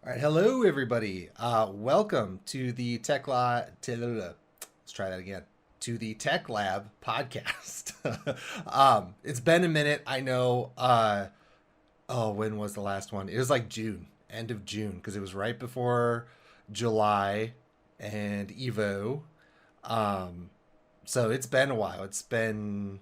All right, hello everybody. Welcome to the Let's try that again. To the Tech Lab podcast. It's been a minute. I know. When was the last one? It was like June, end of June, because it was right before July and Evo. Um, so it's been a while. It's been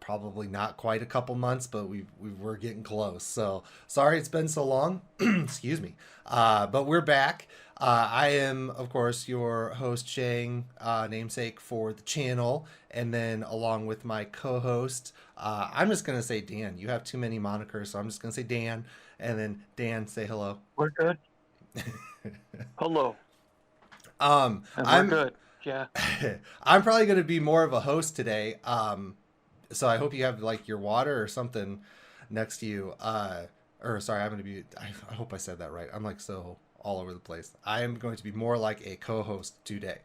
probably not quite a couple months, but we're getting close. So sorry it's been so long. Excuse me. But we're back. I am, of course, your host, Shang, namesake for the channel. And then along with my co-host, I'm just going to say Dan. You have too many monikers, so I'm just going to say Dan. And then Dan, say hello. We're good. Hello, and we're I'm good. Yeah. I'm probably going to be more of a host today. So I hope you have like your water or something next to you. Or sorry, I'm going to be. I hope I said that right. I'm like so all over the place. I am going to be more like a co-host today,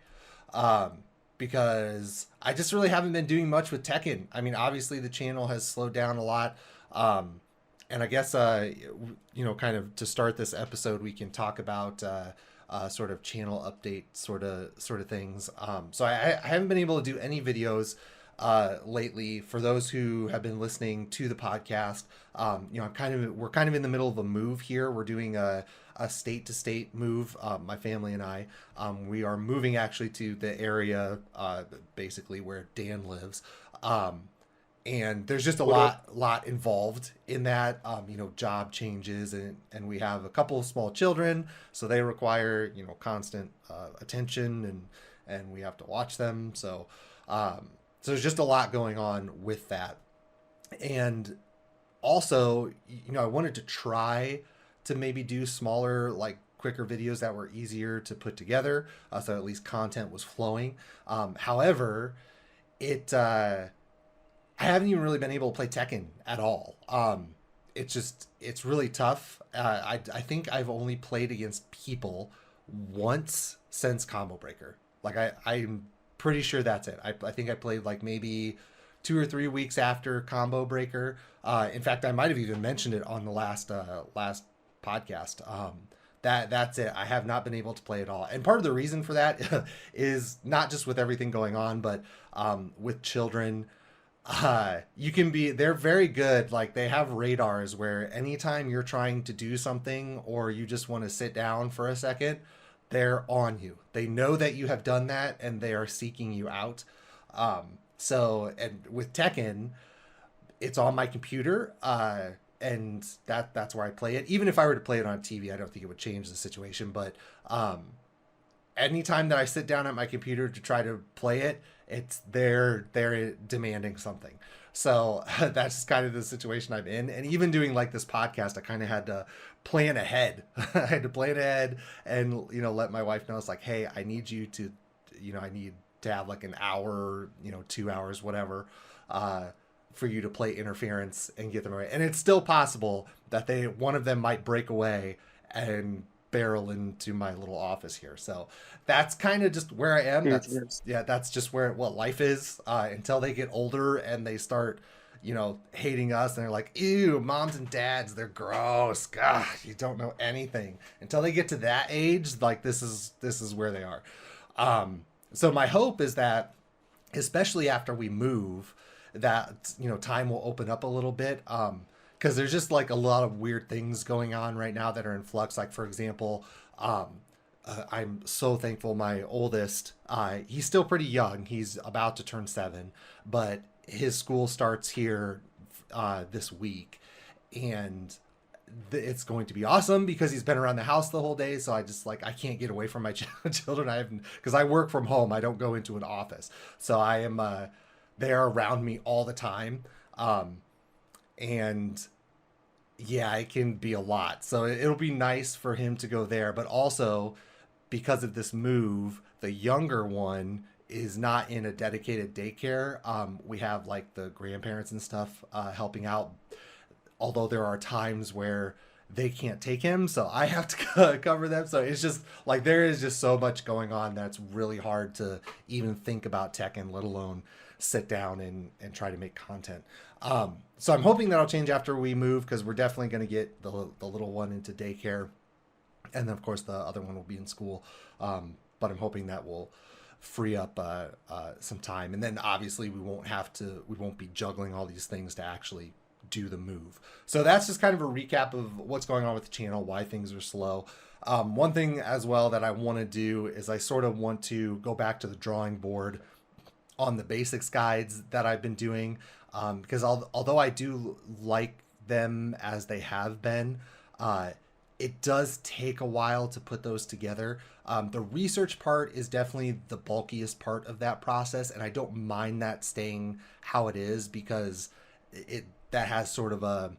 because I just really haven't been doing much with Tekken. I mean, obviously the channel has slowed down a lot. And I guess kind of to start this episode, we can talk about sort of channel update sort of things. So I haven't been able to do any videos lately. For those who have been listening to the podcast, we're kind of in the middle of a move here. We're doing a state to state move. My family and I, we are moving actually to the area, basically where Dan lives. And there's just a What up? lot involved in that, job changes, and we have a couple of small children, so they require constant attention, and we have to watch them. So there's just a lot going on with that. And also, I wanted to try to maybe do smaller, like quicker videos that were easier to put together, so at least content was flowing. However, it I haven't even really been able to play Tekken at all. It's really tough. I think I've only played against people once since Combo Breaker. Like I'm pretty sure that's it. I think I played like maybe 2 or 3 weeks after Combo Breaker. In fact, I might have even mentioned it on the last podcast. That's it. I have not been able to play at all, and part of the reason for that is not just with everything going on, but with children. They're very good. Like they have radars where anytime you're trying to do something or you just want to sit down for a second, they're on you. They know that you have done that and they are seeking you out. And with Tekken, it's on my computer. And that's where I play it. Even if I were to play it on TV, I don't think it would change the situation. But anytime that I sit down at my computer to try to play it, it's they're demanding something. So that's kind of the situation I'm in. And even doing like this podcast, I kind of had to plan ahead. I had to plan ahead and let my wife know it's like, hey, I need you to, I need to have like an hour, 2 hours, whatever, for you to play interference and get them right. And it's still possible that one of them might break away and barrel into my little office here. So that's kind of just where I am. Yes, yes. That's just where what life is, until they get older and they start, hating us and they're like, ew, moms and dads, they're gross. God, you don't know anything. Until they get to that age, like this is where they are. So my hope is that, especially after we move, that time will open up a little bit. Because there's just like a lot of weird things going on right now that are in flux. Like for example, I'm so thankful my oldest, he's still pretty young. He's about to turn 7, but his school starts here this week, and it's going to be awesome because he's been around the house the whole day. So I can't get away from my children. Because I work from home. I don't go into an office, so I am they're around me all the time. And yeah, it can be a lot. So it'll be nice for him to go there, but also because of this move, the younger one is not in a dedicated daycare. We have like the grandparents and stuff helping out, although there are times where they can't take him, so I have to cover them. So it's just like there is just so much going on that's really hard to even think about Tekken, let alone sit down and try to make content. So I'm hoping that'll change after we move, because we're definitely going to get the little one into daycare. and then of course the other one will be in school. But I'm hoping that will free up some time, and then obviously we won't be juggling all these things to actually do the move. So that's just kind of a recap of what's going on with the channel, why things are slow. One thing as well that I want to do is I sort of want to go back to the drawing board on the basics guides that I've been doing, because although I do like them as they have been, it does take a while to put those together. The research part is definitely the bulkiest part of that process, and I don't mind that staying how it is, because that has sort of a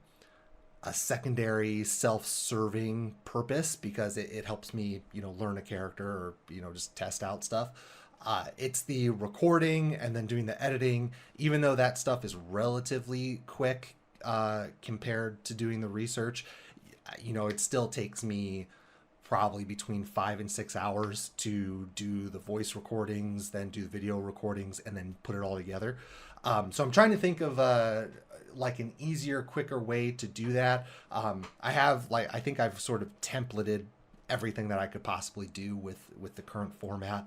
secondary self-serving purpose, because it helps me, learn a character, or, just test out stuff. It's the recording and then doing the editing, even though that stuff is relatively quick compared to doing the research. It still takes me probably between 5 and 6 hours to do the voice recordings, then do the video recordings, and then put it all together. So I'm trying to think of like an easier, quicker way to do that. I think I've sort of templated everything that I could possibly do with the current format.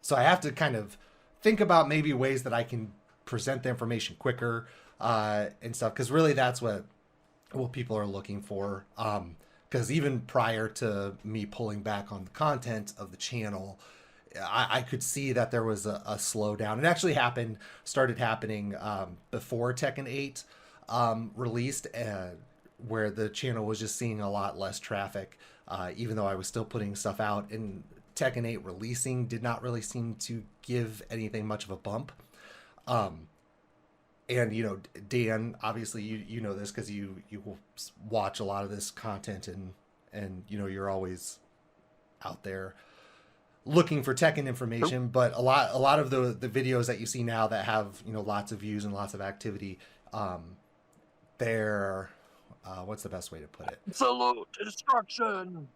So I have to kind of think about maybe ways that I can present the information quicker and stuff, because really that's what people are looking for. Because even prior to me pulling back on the content of the channel, I could see that there was a slowdown. It actually started happening before Tekken 8 released, where the channel was just seeing a lot less traffic, even though I was still putting stuff out. And Tekken 8 releasing did not really seem to give anything much of a bump. And Dan, obviously you know this because you will watch a lot of this content, and you're always out there looking for Tekken information. But a lot of the videos that you see now that have lots of views and lots of activity, they're what's the best way to put it? Absolute destruction.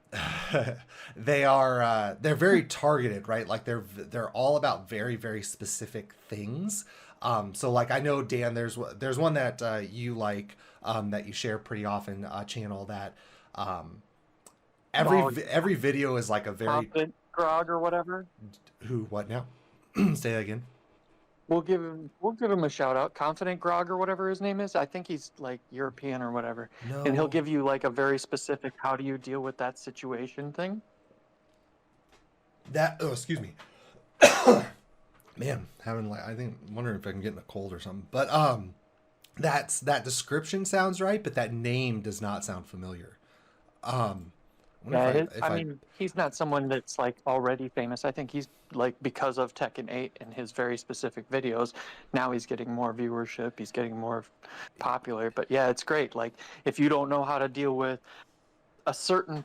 They're very targeted, right? Like they're all about very, very specific things. So like I know, Dan, there's one that you like, that you share pretty often, channel that every video is like a very Grog or whatever. What now? Say that again. We'll give him a shout out. Confident Grog or whatever his name is. I think he's like European or whatever. No. And he'll give you like a very specific how do you deal with that situation thing. Excuse me. Man, wondering if I can get in a cold or something. But that description sounds right, but that name does not sound familiar. I mean, he's not someone that's like already famous. I think he's like, because of Tekken 8 and his very specific videos, now he's getting more viewership. He's getting more popular. But yeah, it's great. Like, if you don't know how to deal with a certain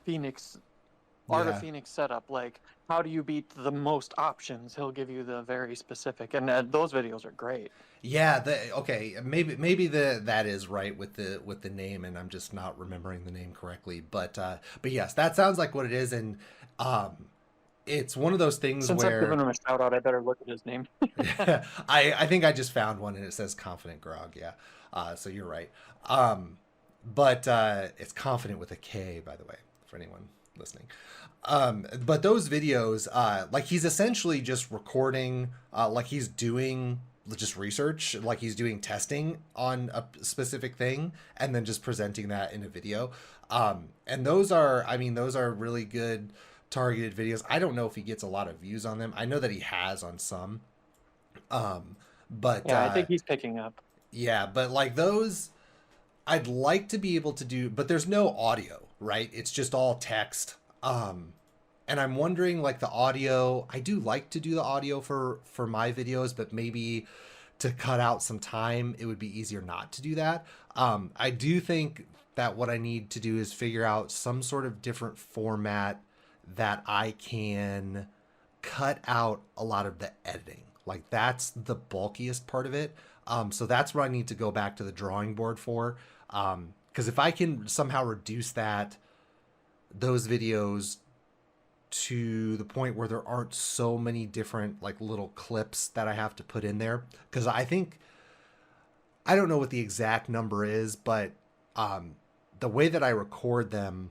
Art of Phoenix setup, like how do you beat the most options, he'll give you the very specific, and those videos are great. Yeah, okay, maybe that is right with the name, and I'm just not remembering the name correctly. But yes, that sounds like what it is, and it's one of those things Since where I've given him a shout out, I better look at his name. I think I just found one, and it says Confident Grog. Yeah, so you're right. But it's Confident with a K, by the way, for anyone listening. But those videos, like he's essentially just recording, like he's doing just research, like he's doing testing on a specific thing, and then just presenting that in a video. And those are really good targeted videos. I don't know if he gets a lot of views on them. I know that he has on some. But yeah, I think he's picking up. Yeah, but like those, I'd like to be able to do, but there's no audio, right? It's just all text. And I'm wondering, like, the audio, I do like to do the audio for my videos, but maybe to cut out some time, it would be easier not to do that. I do think that what I need to do is figure out some sort of different format that I can cut out a lot of the editing. Like, that's the bulkiest part of it. So that's what I need to go back to the drawing board for. Because if I can somehow reduce those videos to the point where there aren't so many different like little clips that I have to put in there, because I don't know what the exact number is, but the way that I record them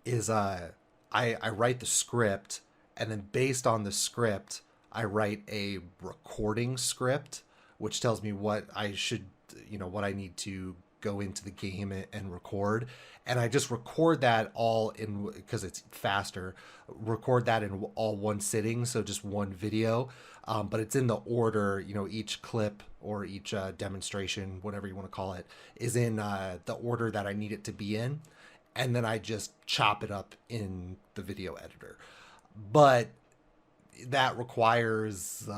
is I write the script, and then based on the script, I write a recording script, which tells me what I should, what I need to go into the game and record. And I just record that all in, because it's faster, record that in all one sitting. So just one video. But it's in the order, each clip or each demonstration, whatever you want to call it, is in the order that I need it to be in. And then I just chop it up in the video editor. But that requires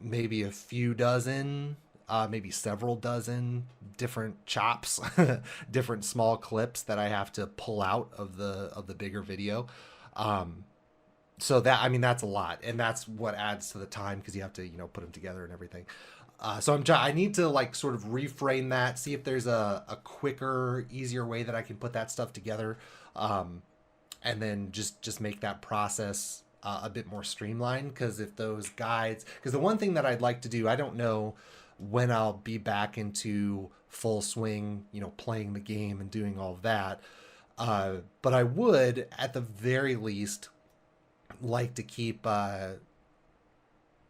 maybe a few dozen, maybe several dozen different chops, different small clips that I have to pull out of the bigger video. So that, I mean, that's a lot, and that's what adds to the time, because you have to put them together and everything. So I need to like sort of reframe that, see if there's a quicker, easier way that I can put that stuff together, and then just make that process a bit more streamlined. Because if those guides, because the one thing that I'd like to do, I don't know when I'll be back into full swing, playing the game and doing all of that, but I would at the very least like to keep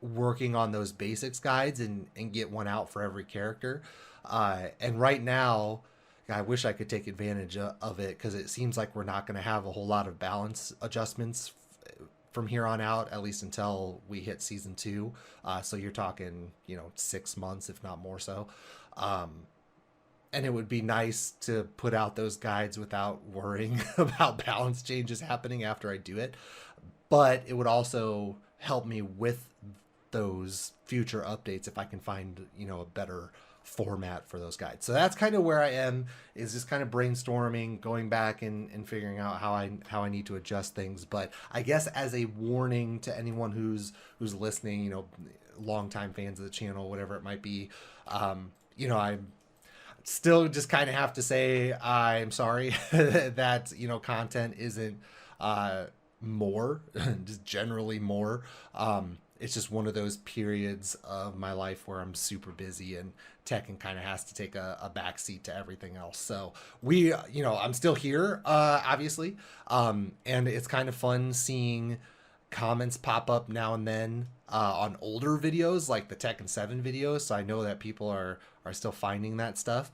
working on those basics guides and get one out for every character. And right now, I wish I could take advantage of it, because it seems like we're not going to have a whole lot of balance adjustments from here on out, at least until we hit season 2. So you're talking, 6 months, if not more so. And it would be nice to put out those guides without worrying about balance changes happening after I do it. But it would also help me with those future updates if I can find, a better format for those guides. So that's kind of where I am, is just kind of brainstorming, going back and figuring out how I need to adjust things. But I guess as a warning to anyone who's listening, longtime fans of the channel, whatever it might be, I still just kind of have to say I'm sorry that content isn't more, just generally more. It's just one of those periods of my life where I'm super busy, and Tekken kind of has to take a backseat to everything else. So I'm still here, obviously. And it's kind of fun seeing comments pop up now and then on older videos, like the Tekken 7 videos. So I know that people are still finding that stuff.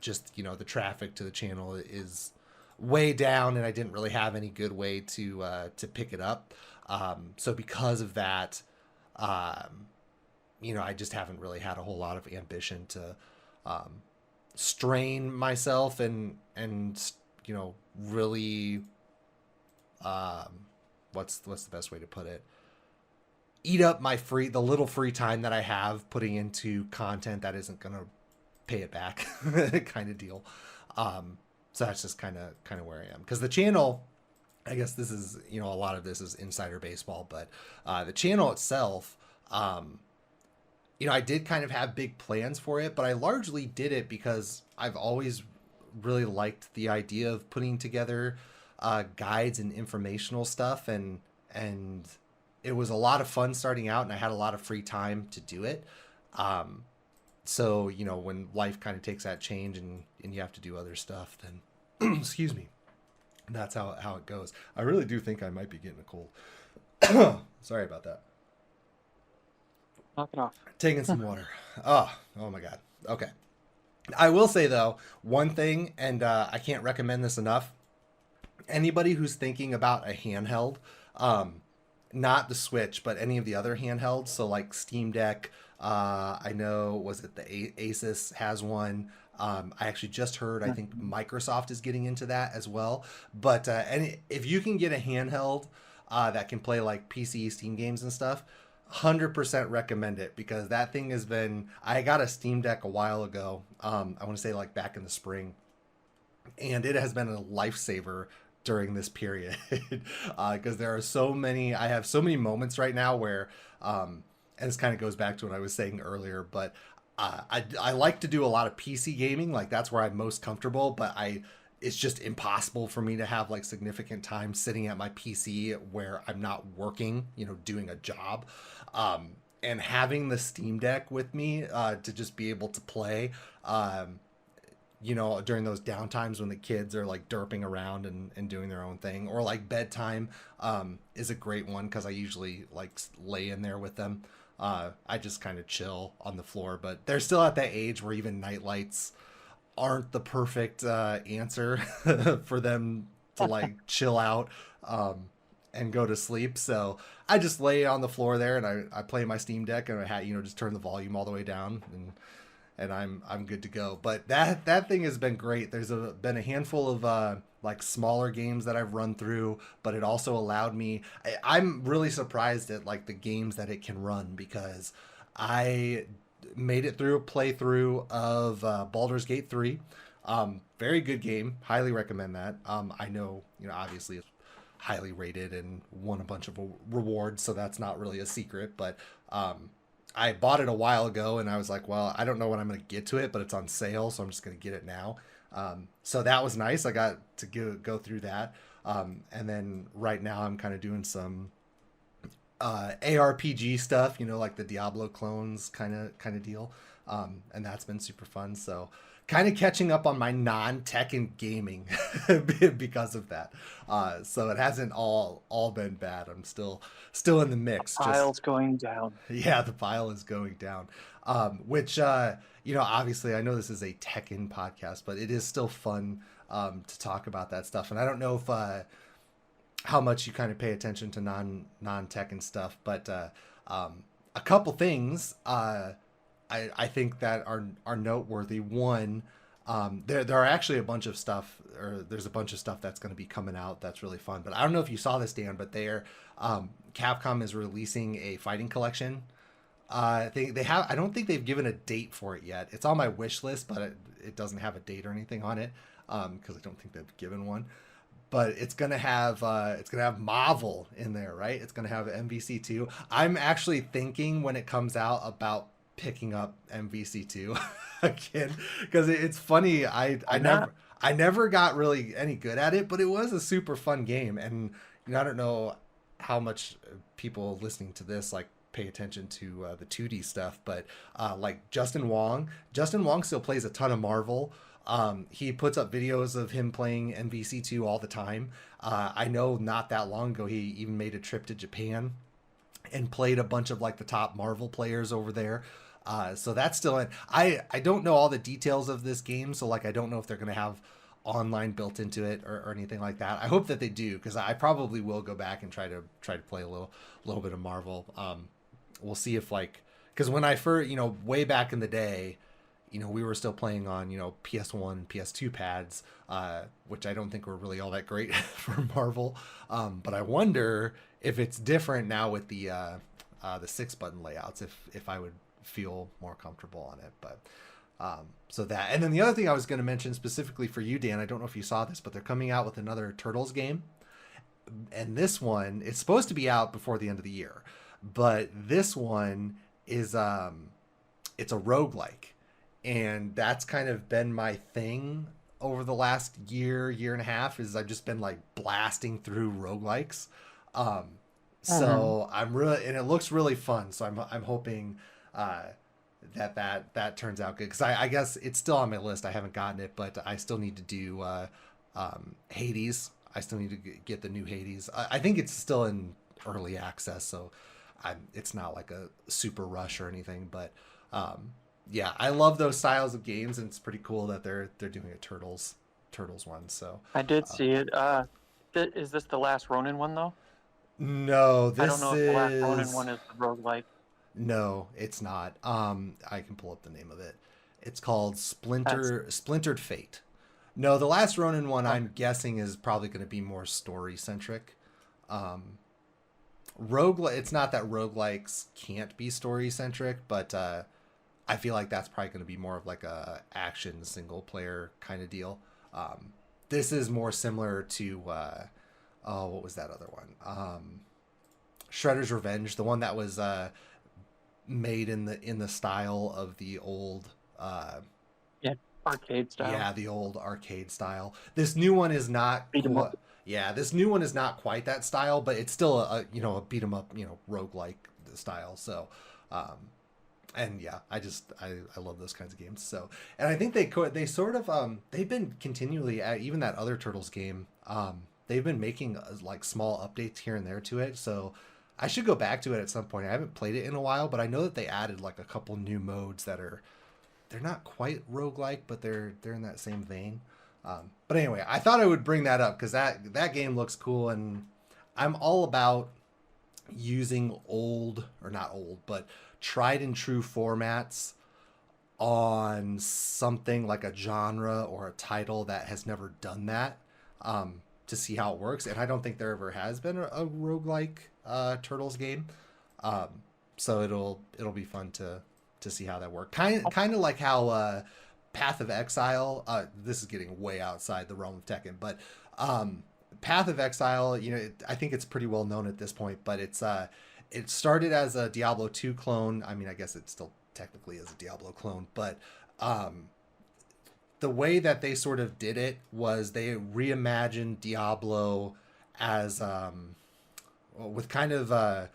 Just, the traffic to the channel is way down, and I didn't really have any good way to pick it up. So because of that, I just haven't really had a whole lot of ambition to strain myself and really, what's the best way to put it? Eat up the little free time that I have putting into content that isn't gonna pay it back, kind of deal. So that's just kind of where I am, because the channel, I guess this is, a lot of this is insider baseball, but the channel itself, I did kind of have big plans for it, but I largely did it because I've always really liked the idea of putting together guides and informational stuff, and it was a lot of fun starting out, and I had a lot of free time to do it. So, when life kind of takes that change and you have to do other stuff, then, excuse me, that's how it goes. I really do think I might be getting a cold. Sorry about that. Knock it off. Taking some water. Oh my God. Okay. I will say, though, one thing, and I can't recommend this enough. Anybody who's thinking about a handheld, not the Switch, but any of the other handhelds, so like Steam Deck, I know, was it the Asus has one. I actually just heard, I think Microsoft is getting into that as well. But if you can get a handheld that can play like PC, Steam games and stuff, 100% recommend it, because that thing has been, I got a Steam Deck a while ago. I want to say like back in the spring, and it has been a lifesaver during this period, because there are I have so many moments right now where, and this kind of goes back to what I was saying earlier, but I like to do a lot of PC gaming. Like, that's where I'm most comfortable, but it's just impossible for me to have like significant time sitting at my PC where I'm not working, doing a job. And having the Steam Deck with me to just be able to play, during those downtimes when the kids are like derping around and doing their own thing, or like bedtime is a great one because I usually like lay in there with them. I just kind of chill on the floor, but they're still at that age where even night lights aren't the perfect answer for them to like chill out and go to sleep. So I just lay on the floor there and I play my Steam Deck and I had just turn the volume all the way down and I'm good to go. But that thing has been great. There's been a handful of like smaller games that I've run through, but it also allowed me. I'm really surprised at like the games that it can run because I made it through a playthrough of Baldur's Gate 3. Very good game. Highly recommend that. I know, obviously it's highly rated and won a bunch of rewards, so that's not really a secret, but I bought it a while ago and I was like, well, I don't know when I'm going to get to it, but it's on sale, so I'm just going to get it now. So that was nice. I got to go through that. And then right now I'm kind of doing some ARPG stuff, like the Diablo clones kind of deal. And that's been super fun. So kind of catching up on my non-Tekken gaming because of that. So it hasn't all been bad. I'm still in the mix. Pile's going down. Yeah, the pile is going down. Which obviously I know this is a Tekken podcast, but it is still fun to talk about that stuff. And I don't know if how much you kind of pay attention to non-Tekken stuff, but a couple things I think that are noteworthy. One, there are actually a bunch of stuff, or there's a bunch of stuff that's going to be coming out that's really fun. But I don't know if you saw this, Dan, but Capcom is releasing a fighting collection. They have. I don't think they've given a date for it yet. It's on my wish list, but it doesn't have a date or anything on it because I don't think they've given one. But it's gonna have Marvel in there, right? It's gonna have MVC2. I'm actually thinking when it comes out about picking up MVC2 again because it's funny. I never got really any good at it, but it was a super fun game. And I don't know how much people listening to this like pay attention to the 2D stuff, but like Justin Wong still plays a ton of Marvel. He puts up videos of him playing MVC2 all the time. I know not that long ago he even made a trip to Japan and played a bunch of like the top Marvel players over there. So that's still in. I don't know all the details of this game, so like I don't know if they're going to have online built into it or anything like that. I hope that they do because I probably will go back and try to play a little bit of Marvel. We'll see if like because when I first way back in the day, we were still playing on PS1 and PS2 pads, which I don't think were really all that great for Marvel. But I wonder if it's different now with the 6-button layouts. If I would feel more comfortable on it, but so that. And then the other thing I was going to mention specifically for you, Dan, I don't know if you saw this, but they're coming out with another Turtles game, and this one it's supposed to be out before the end of the year, but this one is it's a roguelike, and that's kind of been my thing over the last year and a half. Is I've just been like blasting through roguelikes. So I'm really, and it looks really fun. So I'm hoping that turns out good because I guess it's still on my list. I haven't gotten it, but I still need to do Hades. I still need to get the new Hades. I think it's still in early access, so it's not like a super rush or anything. But yeah, I love those styles of games, and it's pretty cool that they're doing a Turtles one. So I did see it. Is this the last Ronin one though? No, I don't know if the last Ronin one is the roguelike. No, it's not. I can pull up the name of it. It's called Splintered Fate. No, the last Ronin one I'm guessing is probably going to be more story centric. It's not that roguelikes can't be story centric, but I feel like that's probably going to be more of like a action single player kind of deal. This is more similar to what was that other one? Shredder's Revenge, the one that was made in the style of the old arcade style. Yeah, the old arcade style. This new one is not this new one is not quite that style, but it's still a beat 'em up, roguelike style. So And yeah, I love those kinds of games. So, and I think they sort of they've been continually at even that other Turtles game. They've been making like small updates here and there to it. So I should go back to it at some point. I haven't played it in a while, but I know that they added like a couple new modes that are they're not quite roguelike, but they're in that same vein. But anyway, I thought I would bring that up because that game looks cool, and I'm all about using old or not old, but tried and true formats on something like a genre or a title that has never done that, to see how it works. And I don't think there ever has been a roguelike Turtles game. Um, so it'll be fun to see how that works. Kind of like how Path of Exile. This is getting way outside the realm of Tekken, but Path of Exile. I think it's pretty well known at this point, but it started as a Diablo 2 clone. I mean, I guess it still technically is a Diablo clone, but the way that they sort of did it was they reimagined Diablo as with kind of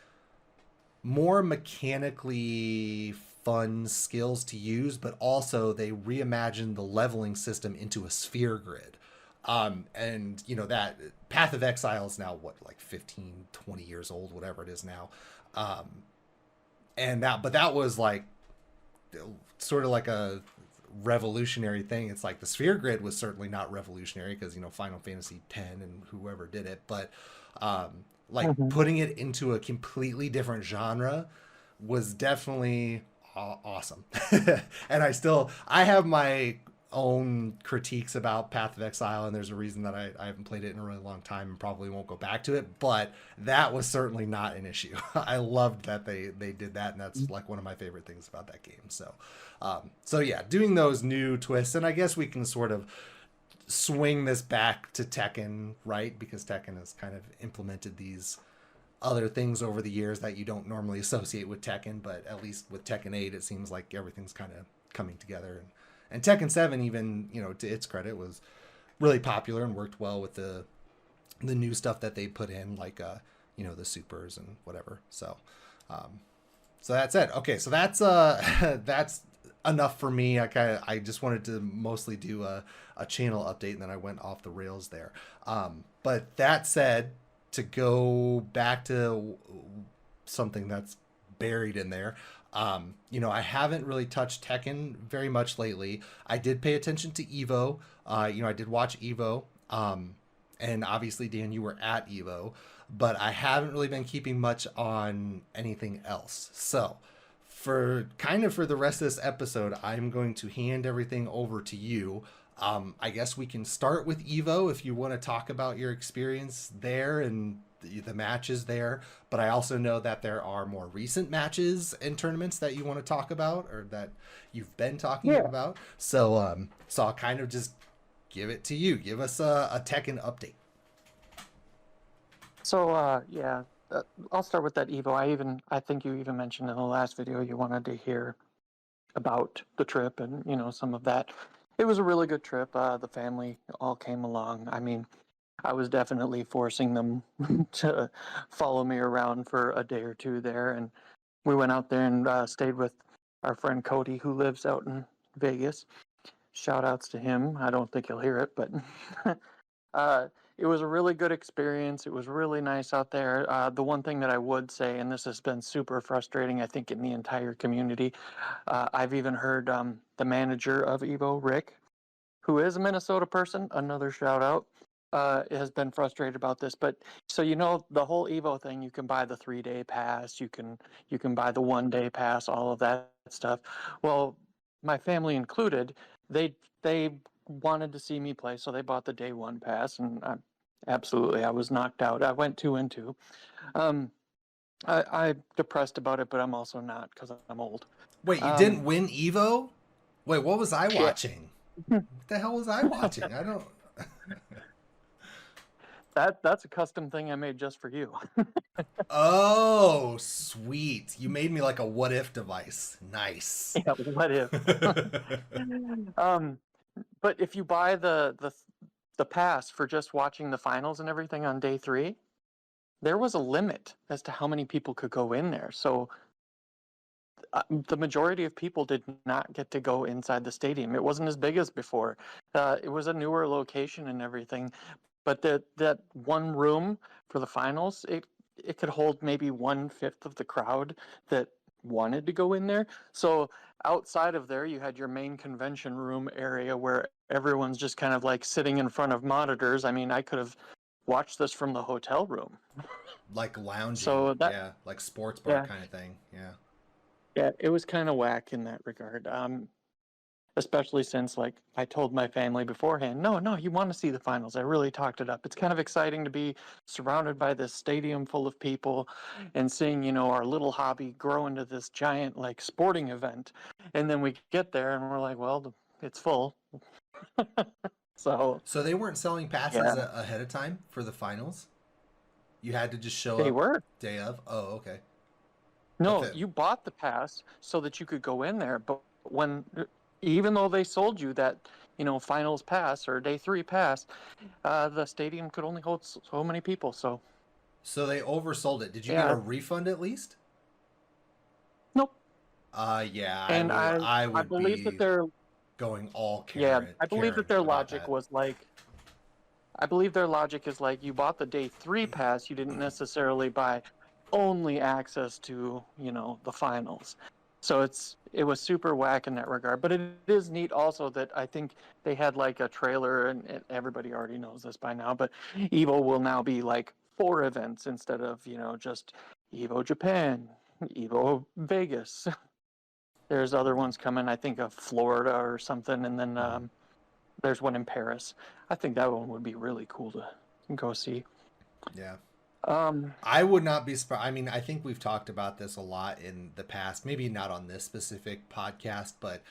more mechanically fun skills to use, but also they reimagined the leveling system into a sphere grid. And that Path of Exile is now what, like 15, 20 years old, whatever it is now. But that was like sort of like a revolutionary thing. It's like the sphere grid was certainly not revolutionary because Final Fantasy X and whoever did it, but like Mhm. putting it into a completely different genre was definitely awesome. And I have my own critiques about Path of Exile, and there's a reason that I haven't played it in a really long time and probably won't go back to it, but that was certainly not an issue. I loved that they did that, and that's like one of my favorite things about that game. So yeah, doing those new twists, and I guess we can sort of swing this back to Tekken, right? Because Tekken has kind of implemented these other things over the years that you don't normally associate with Tekken, but at least with Tekken 8, it seems like everything's kind of coming together. And Tekken 7, even, to its credit, was really popular and worked well with the new stuff that they put in, like, the supers and whatever. So that's it. Okay, so that's that's enough for me. I just wanted to mostly do a channel update, and then I went off the rails there. But that said, to go back to something that's buried in there. I haven't really touched Tekken very much lately. I did pay attention to Evo. I did watch Evo. And obviously, Dan, you were at Evo, but I haven't really been keeping much on anything else. So, for the rest of this episode, I'm going to hand everything over to you. I guess we can start with Evo if you want to talk about your experience there and the matches there. But I also know that there are more recent matches and tournaments that you want to talk about or that you've been talking Yeah. about. So I'll kind of just give it to you. Give us a Tekken update. So yeah, I'll start with that Evo. I think you even mentioned in the last video you wanted to hear about the trip and some of that. It was a really good trip. The family all came along. I mean, I was definitely forcing them to follow me around for a day or two there, and we went out there and stayed with our friend Cody, who lives out in Vegas. Shout outs to him. I don't think he'll hear it, but uh, it was a really good experience. It was really nice out there. The one thing that I would say, and this has been super frustrating, I think, in the entire community, I've even heard the manager of Evo, Rick, who is a Minnesota person, another shout out, has been frustrated about this. But so the whole Evo thing, you can buy the 3-day pass, you can buy the 1-day pass, all of that stuff. Well, my family included, they wanted to see me play, so they bought the day one pass, and absolutely, I was knocked out. I went 2-2. Um, I'm depressed about it, but I'm also not because I'm old. Wait, you didn't Um, win Evo? Wait, what was I shit. watching? What the hell was I watching? I don't. That's a custom thing I made just for you. Oh, sweet. You made me like a what if device. Nice. Yeah, what if? um, but if you buy the pass for just watching the finals and everything on day 3, there was a limit as to how many people could go in there. So the majority of people did not get to go inside the stadium. It wasn't as big as before. It was a newer location and everything, but that one room for the finals, it could hold maybe 1/5 of the crowd that wanted to go in there. So outside of there, you had your main convention room area where everyone's just kind of like sitting in front of monitors. I mean, I could have watched this from the hotel room. Like lounging, So that, yeah, like sports bar yeah, kind of thing, yeah. yeah, it was kind of whack in that regard. Especially since, like, I told my family beforehand, no, no, you want to see the finals. I really talked it up. It's kind of exciting to be surrounded by this stadium full of people and seeing, our little hobby grow into this giant, like, sporting event. And then we get there and we're like, well, it's full. So, So they weren't selling passes yeah, ahead of time for the finals. You had to just show they up were. day of. Oh, okay. But No, the you bought the pass so that you could go in there, but when, even though they sold you that, finals pass or day three pass, the stadium could only hold so many people. So, so they oversold it. Did you get a yeah, refund at least? nope. Yeah, I And would. I I would believe that be their going all yeah, I believe that Karen their about logic that. was like, I believe their logic is like, you bought the day three pass, you didn't necessarily buy only access to, the finals. So it was super whack in that regard. But it is neat also that I think they had like a trailer, and everybody already knows this by now, but Evo will now be like 4 events instead of, just Evo Japan, Evo Vegas. There's other ones coming, I think of Florida or something, and then Mhm. there's one in Paris. I think that one would be really cool to go see. Yeah. Um, I would not be surprised. I mean, I think we've talked about this a lot in the past. Maybe not on this specific podcast, but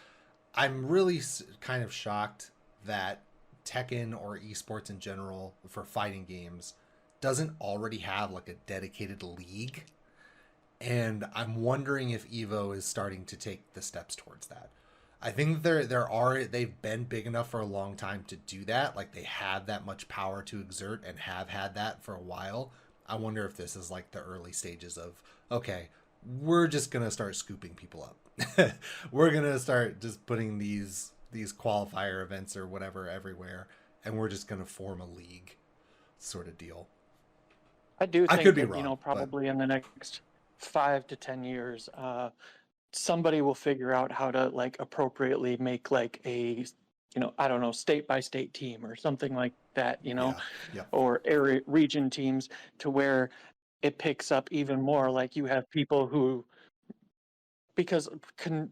I'm really kind of shocked that Tekken or esports in general for fighting games doesn't already have like a dedicated league. And I'm wondering if Evo is starting to take the steps towards that. I think they've been big enough for a long time to do that. Like they have that much power to exert and have had that for a while. I wonder if this is like the early stages of okay, we're just gonna start scooping people up. We're gonna start just putting these qualifier events or whatever everywhere, and we're just gonna form a league sort of deal. I do I think could be that, wrong, but probably in the next 5 to 10 years, somebody will figure out how to like appropriately make like a, I don't know, state by state team or something like that, yeah, yeah, or area region teams to where it picks up even more. Like you have people who, because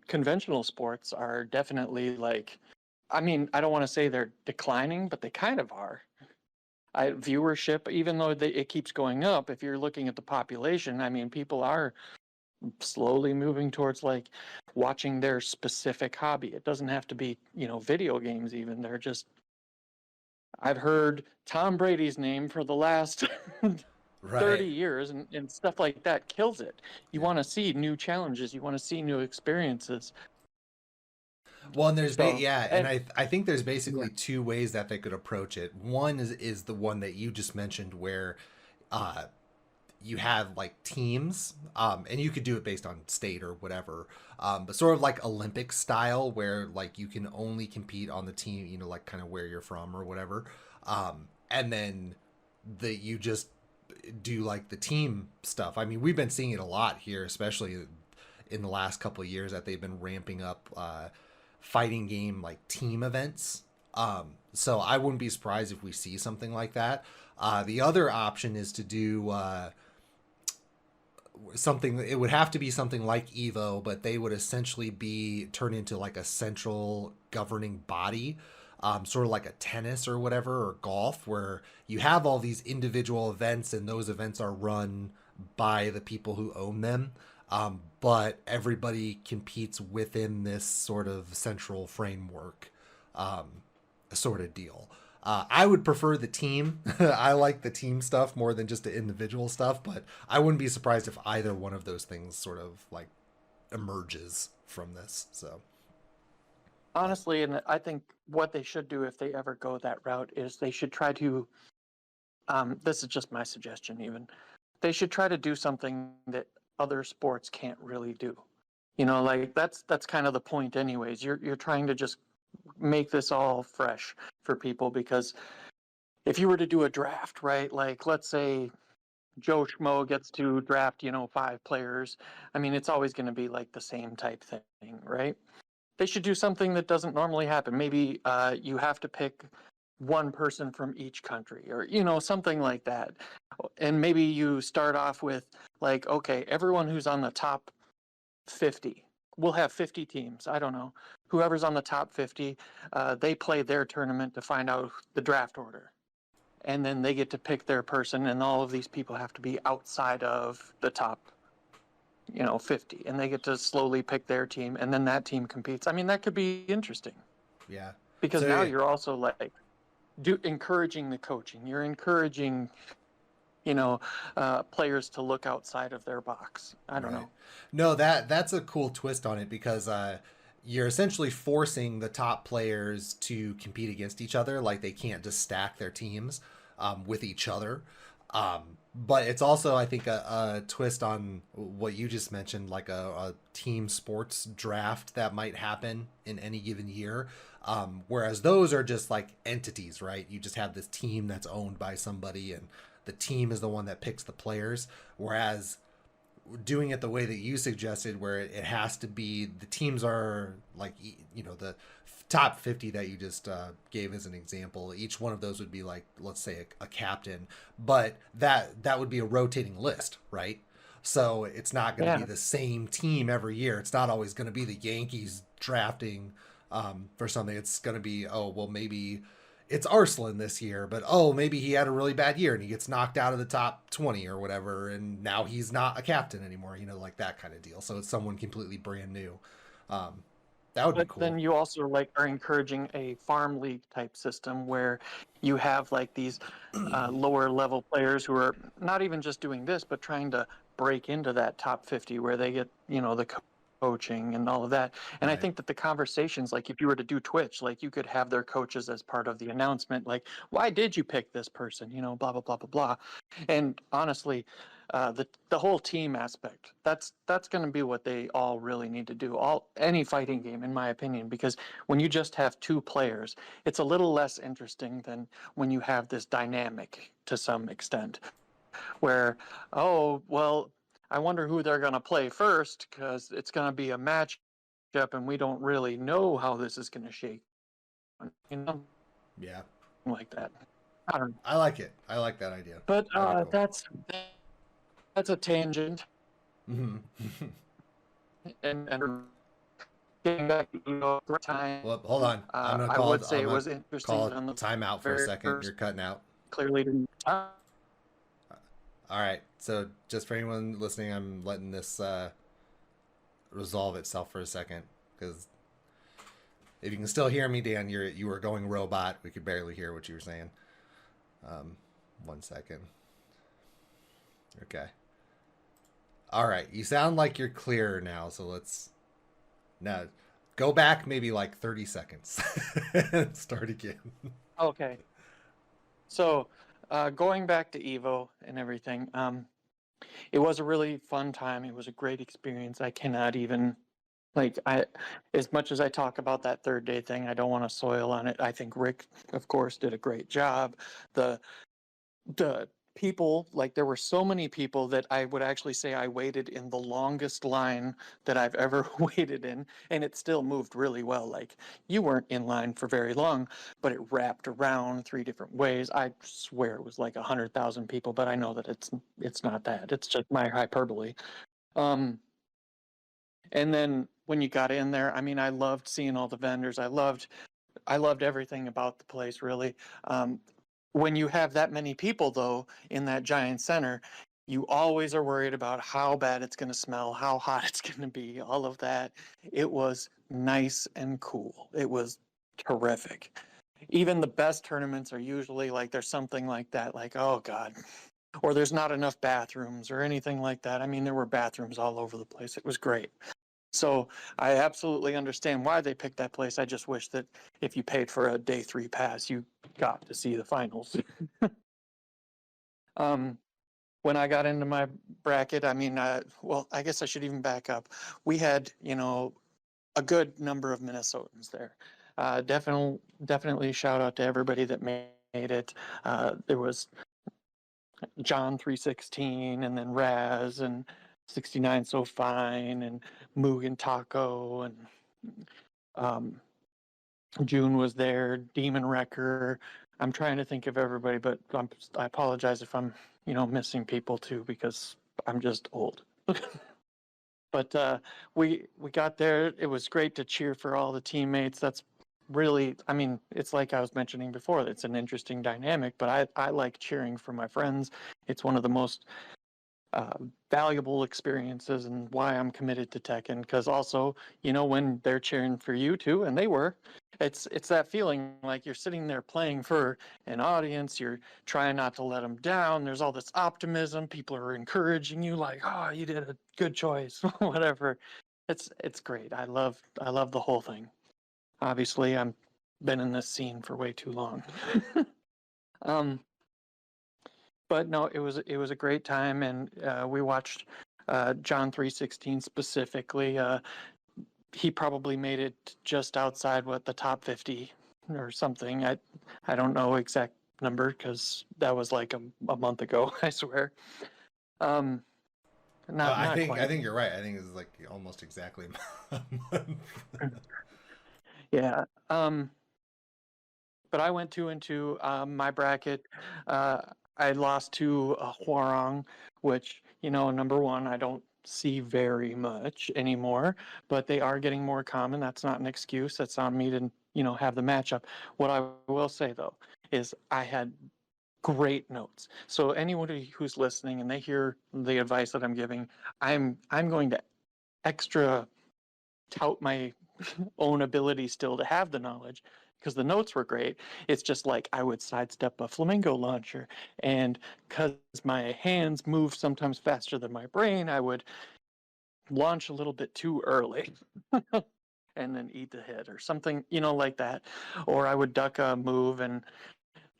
conventional sports are definitely like, I mean, I don't want to say they're declining, but they kind of are. Viewership, even though it keeps going up, if you're looking at the population, I mean, people are slowly moving towards like watching their specific hobby. It doesn't have to be, video games even. They're just, I've heard Tom Brady's name for the last 30 right, years, and stuff like that kills it. You yeah. want to see new challenges, you want to see new experiences. Well, and So, yeah, and and I think there's yeah, basically two ways that they could approach it. One is the one that you just mentioned, where uh, you have like teams, and you could do it based on state or whatever, but sort of like Olympic style, where like you can only compete on the team, like kind of where you're from or whatever, and then you just do like the team stuff. I mean, we've been seeing it a lot here, especially in the last couple of years that they've been ramping up fighting game like team events. So I wouldn't be surprised if we see something like that. The other option is to do something. It would have to be something like Evo, but they would essentially be turned into like a central governing body, sort of like a tennis or whatever, or golf, where you have all these individual events and those events are run by the people who own them. But everybody competes within this sort of central framework, um, sort of deal. I would prefer the team. I like the team stuff more than just the individual stuff, but I wouldn't be surprised if either one of those things sort of like emerges from this. So, but honestly, and I think what they should do if they ever go that route is they should try to, this is just my suggestion even, they should try to do something that other sports can't really do. You know, like that's kind of the point anyways. You're trying to just make this all fresh for people, because if you were to do a draft, right? Like let's say Joe Schmo gets to draft, 5 players. I mean, it's always going to be like the same type thing, right? They should do something that doesn't normally happen. Maybe you have to pick one person from each country, or something like that. And maybe you start off with like, okay, everyone who's on the top 50. We'll have 50 teams. I don't know. Whoever's on the top 50, they play their tournament to find out the draft order. And then they get to pick their person, and all of these people have to be outside of the top, 50. And they get to slowly pick their team, and then that team competes. I mean, that could be interesting. Yeah. Because So now you're also like encouraging the coaching. You're encouraging players to look outside of their box. I don't right. know. No, that's a cool twist on it, because you're essentially forcing the top players to compete against each other. Like they can't just stack their teams with each other. But it's also, I think, a twist on what you just mentioned, like a team sports draft that might happen in any given year. Whereas those are just like entities, right? You just have this team that's owned by somebody, and the team is the one that picks the players. Whereas doing it the way that you suggested, where it has to be, the teams are like, the top 50 that you just gave as an example, each one of those would be like, let's say a captain, but that would be a rotating list, right? So it's not going to Yeah. be the same team every year. It's not always going to be the Yankees drafting for something. It's going to be, oh well, maybe it's Arslan this year, but oh, maybe he had a really bad year and he gets knocked out of the top 20 or whatever, and now he's not a captain anymore, like that kind of deal. So it's someone completely brand new. Um, that would be But cool. then you also like are encouraging a farm league type system where you have like these lower level players who are not even just doing this, but trying to break into that top 50 where they get, the coaching and all of that. And I Right. think that the conversations, like if you were to do Twitch, like you could have their coaches as part of the announcement, like, why did you pick this person? Blah, blah, blah, blah, blah. And honestly, the whole team aspect, that's going to be what they all really need to do, any fighting game, in my opinion, because when you just have 2 players, it's a little less interesting than when you have this dynamic to some extent, where, oh well, I wonder who they're going to play first, because it's going to be a matchup and we don't really know how this is going to shake, you know Yeah. like that. I don't know. I like it. I like that idea. But That'd be cool. that's a tangent. Mm-hmm. And getting back to time, Well, hold on. I would say it was interesting Call on the timeout for a very second. You're first, cutting out. clearly didn't. All right. So just for anyone listening, I'm letting this resolve itself for a second, because if you can still hear me, Dan, you were going robot. We could barely hear what you were saying. 1 second. Okay. All right. You sound like you're clearer now. So let's now go back maybe like 30 seconds and start again. Okay. So, going back to Evo and everything, it was a really fun time. It was a great experience. I cannot even, like, as much as I talk about that third day thing, I don't want to soil on it. I think Rick, of course, did a great job. The the people, like there were so many people that I would actually say I waited in the longest line that I've ever waited in, and it still moved really well. Like you weren't in line for very long, but it wrapped around 3 different ways. I swear it was like 100,000 people, but I know that it's not that. It's just my hyperbole. Um, and then when you got in there, I mean, I loved seeing all the vendors. I loved everything about the place, really. When you have that many people, though, in that giant center, you always are worried about how bad it's going to smell, how hot it's going to be, all of that. It was nice and cool. It was terrific. Even the best tournaments are usually like there's something like that, like, oh God, or there's not enough bathrooms or anything like that. I mean, there were bathrooms all over the place. It was great. So I absolutely understand why they picked that place. I just wish that if you paid for a day 3 pass, you got to see the finals. um, when I got into my bracket, I mean, well, I guess I should even back up. We had, a good number of Minnesotans there. Definitely shout out to everybody that made it. There was John 316, and then Raz, and 69 So Fine, and Mugen Taco, and um, June was there, Demon Wrecker. I'm trying to think of everybody, but I apologize if I'm, missing people too, because I'm just old. But we got there. It was great to cheer for all the teammates. That's really, I mean, it's like I was mentioning before, it's an interesting dynamic, but I like cheering for my friends. It's one of the most valuable experiences, and why I'm committed to Tekken. Because also, when they're cheering for you too, and they were, it's that feeling like you're sitting there playing for an audience. You're trying not to let them down. There's all this optimism. People are encouraging you, like, "Oh, you did a good choice," whatever. It's great. I love the whole thing. Obviously, I'm been in this scene for way too long. um, but no, it was a great time, and we watched John 316 specifically. He probably made it just outside the top 50 or something. I don't know exact number because that was like a month ago. I swear. Um, not I not think I quite. think you're right. I think it's like almost exactly a month. Yeah. But I went 2-2. My bracket, uh, I lost to Huarong, which, number one, I don't see very much anymore, but they are getting more common. That's not an excuse. That's on me to, have the matchup. What I will say, though, is I had great notes. So anybody who's listening and they hear the advice that I'm giving, I'm going to extra tout my own ability still to have the knowledge, because the notes were great. It's just like I would sidestep a flamingo launcher, and because my hands move sometimes faster than my brain, I would launch a little bit too early and then eat the hit or something, like that. Or I would duck a move and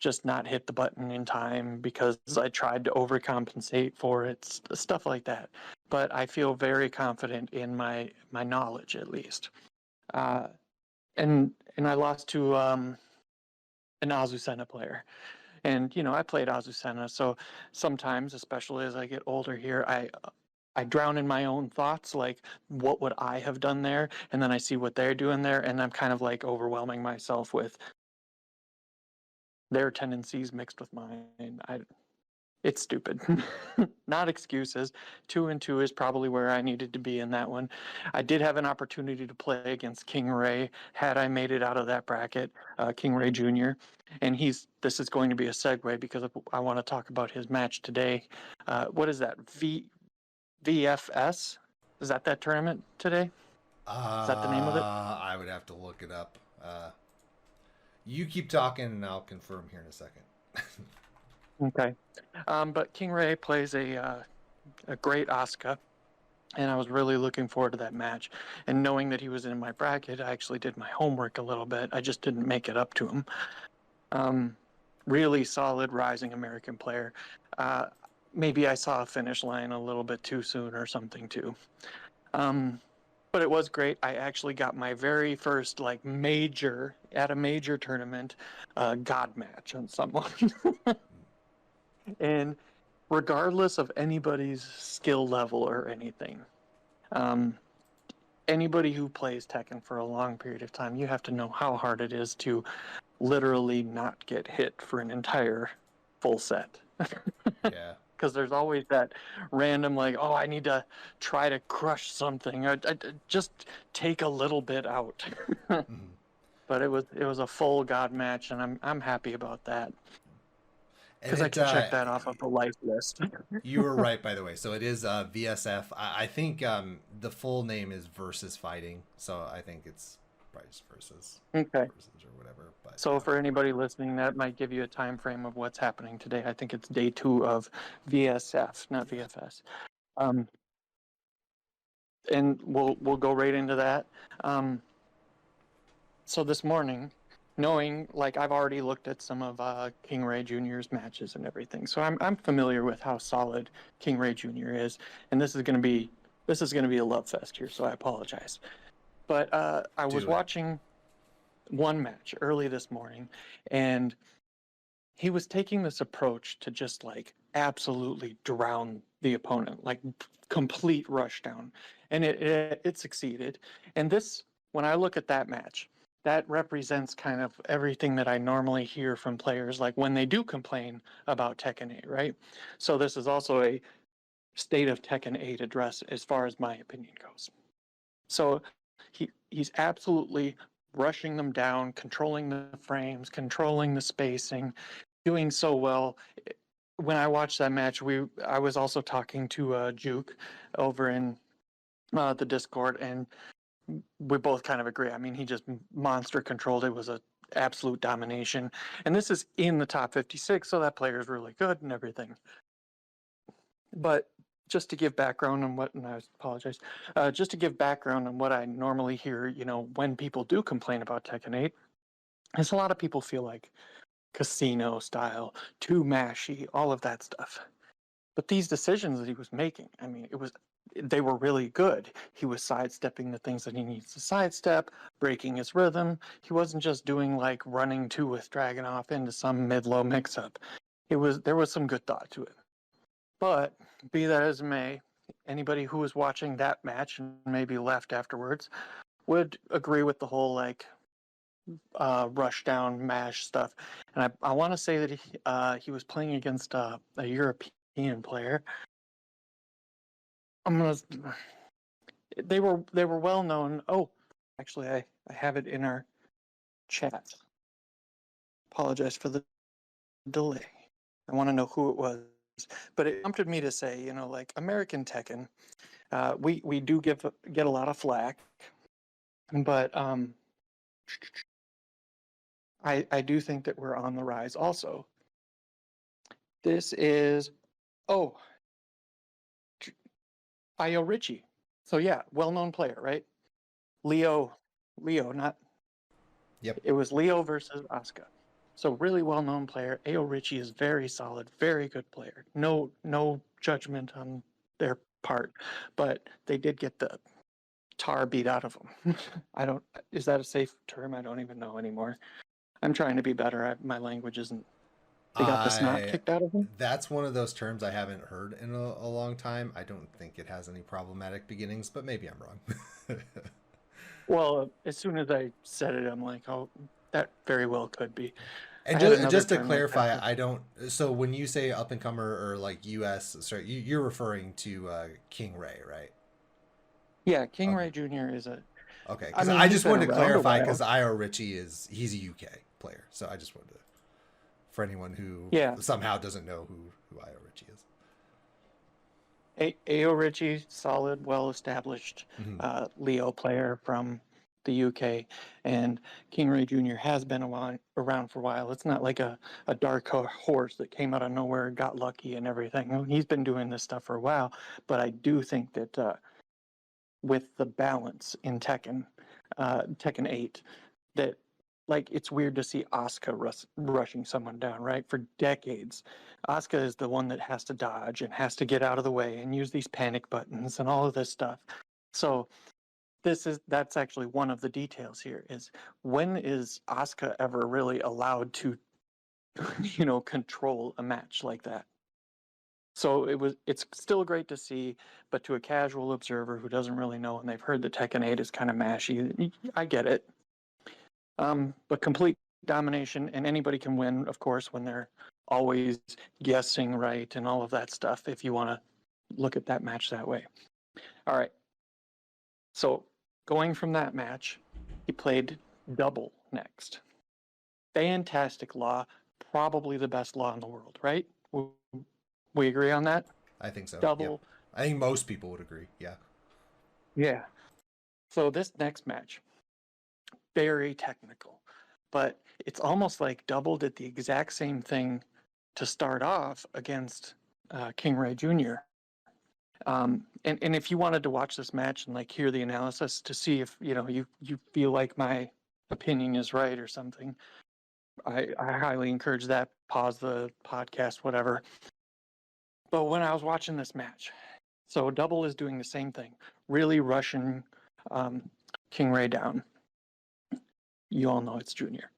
just not hit the button in time because I tried to overcompensate for it, stuff like that. But I feel very confident in my knowledge, at least. Uh, and I lost to an Azucena player. And I played Azucena, so sometimes, especially as I get older here, I drown in my own thoughts, like what would I have done there, and then I see what they're doing there, and I'm kind of like overwhelming myself with their tendencies mixed with mine. It's stupid. Not excuses. 2-2 is probably where I needed to be in that one. I did have an opportunity to play against King Ray had I made it out of that bracket, King Ray Jr. And this is going to be a segue because I want to talk about his match today. What is that? VFS? Is that tournament today? Is that the name of it? I would have to look it up. You keep talking, and I'll confirm here in a second. Okay. But King Ray plays a great Asuka, and I was really looking forward to that match. And knowing that he was in my bracket, I actually did my homework a little bit. I just didn't make it up to him. Really solid rising American player. Uh, Maybe I saw a finish line a little bit too soon or something too. But it was great. I actually got my very first major at a major tournament God match on someone. And regardless of anybody's skill level or anything, um, anybody who plays Tekken for a long period of time, you have to know how hard it is to literally not get hit for an entire full set. Yeah. Because there's always that random oh, I need to try to crush something, or just take a little bit out. Mhm. But it was a full God match, and I'm happy about that And because I can check that off of the life list. you were right, by the way. So it is VSF. I think the full name is Versus Fighting. So I think it's Price Okay. versus or whatever. But So for anybody listening, that might give you a time frame of what's happening today. I think it's day 2 of VSF, not VFS. Um, and we'll go right into that. So this morning, knowing, like, I've already looked at some of King Ray Jr.'s matches and everything, so I'm familiar with how solid King Ray Jr. is, and this is gonna be a love fest here, so I apologize. But I was Do it. watching one match early this morning, and he was taking this approach to just like absolutely drown the opponent, like complete rush down, and it succeeded. And this, when I look at that match, that represents kind of everything that I normally hear from players, like when they do complain about Tekken 8, right? So this is also a state of Tekken 8 address as far as my opinion goes. So he's absolutely rushing them down, controlling the frames, controlling the spacing, doing so well. When I watched that match, I was also talking to Juke over in the Discord, and we both kind of agree. I mean, he just monster controlled. It was a absolute domination, and this is in the top 56, so that player is really good and everything. But just to give background on what, and I apologize, just to give background on what I normally hear, you know, when people do complain about Tekken 8, is a lot of people feel like casino style, too mashy, all of that stuff. But these decisions that he was making, I mean, they were really good. He was sidestepping the things that he needs to sidestep, breaking his rhythm. He wasn't just doing like running two with Dragunov into some mid-low mix-up. There was some good thought to it. But be that as it may, anybody who was watching that match and maybe left afterwards would agree with the whole like rush down mash stuff. And I want to say that he was playing against a European player. I'm gonna. They were well known. Oh, actually, I have it in our chat. Apologize for the delay. I want to know who it was, but it prompted me to say, you know, like American Tekken, we do get a lot of flack, but I do think that we're on the rise also. This is, oh, Io Ritchie. So yeah, well-known player, right? Leo, not. Yep. It was Leo versus Asuka. So really well-known player. Io Ritchie is very solid, very good player. No judgment on their part, but they did get the tar beat out of them. I don't. Is that a safe term? I don't even know anymore. I'm trying to be better. My language isn't. They got the snot I kicked out of them. That's one of those terms I haven't heard in a long time. I don't think it has any problematic beginnings, but maybe I'm wrong. Well, as soon as I said it, I'm like, oh, that very well could be. And I had another just to term like that. clarify, I don't. So when you say up and comer or like U.S., sorry, you're referring to King Ray, right? Yeah, King Okay. Ray Jr. is a. Okay, I because mean, I he's just been wanted to around a clarify while. because Io Ritchie he's a UK player, so I just wanted to, for anyone who Yeah, somehow doesn't know who Io Ritchie is. Ao Ritchie, solid, well-established Mm-hmm. Leo player from the UK, and King Ray Jr. has been around for a while. It's not like a dark horse that came out of nowhere and got lucky and everything. He's been doing this stuff for a while, but I do think that with the balance in Tekken 8, that like it's weird to see Asuka rushing someone down, right? For decades, Asuka is the one that has to dodge and has to get out of the way and use these panic buttons and all of this stuff. So that's actually one of the details here is when is Asuka ever really allowed to control a match like that? So it's still great to see, but to a casual observer who doesn't really know and they've heard that Tekken 8 is kind of mashy, I get it. But complete domination, and anybody can win, of course, when they're always guessing right and all of that stuff, if you want to look at that match that way. All right. So going from that match, he played double next. Fantastic law, probably the best law in the world, right? We agree on that? I think so. Yep. Double. I think most people would agree. Yeah. Yeah. So this next match, very technical, but it's almost like double did the exact same thing to start off against King Ray Jr. And if you wanted to watch this match and like hear the analysis to see if you feel like my opinion is right or something. I highly encourage that. Pause the podcast, whatever. But when I was watching this match, so Double is doing the same thing, really rushing King Ray down. You all know it's Junior.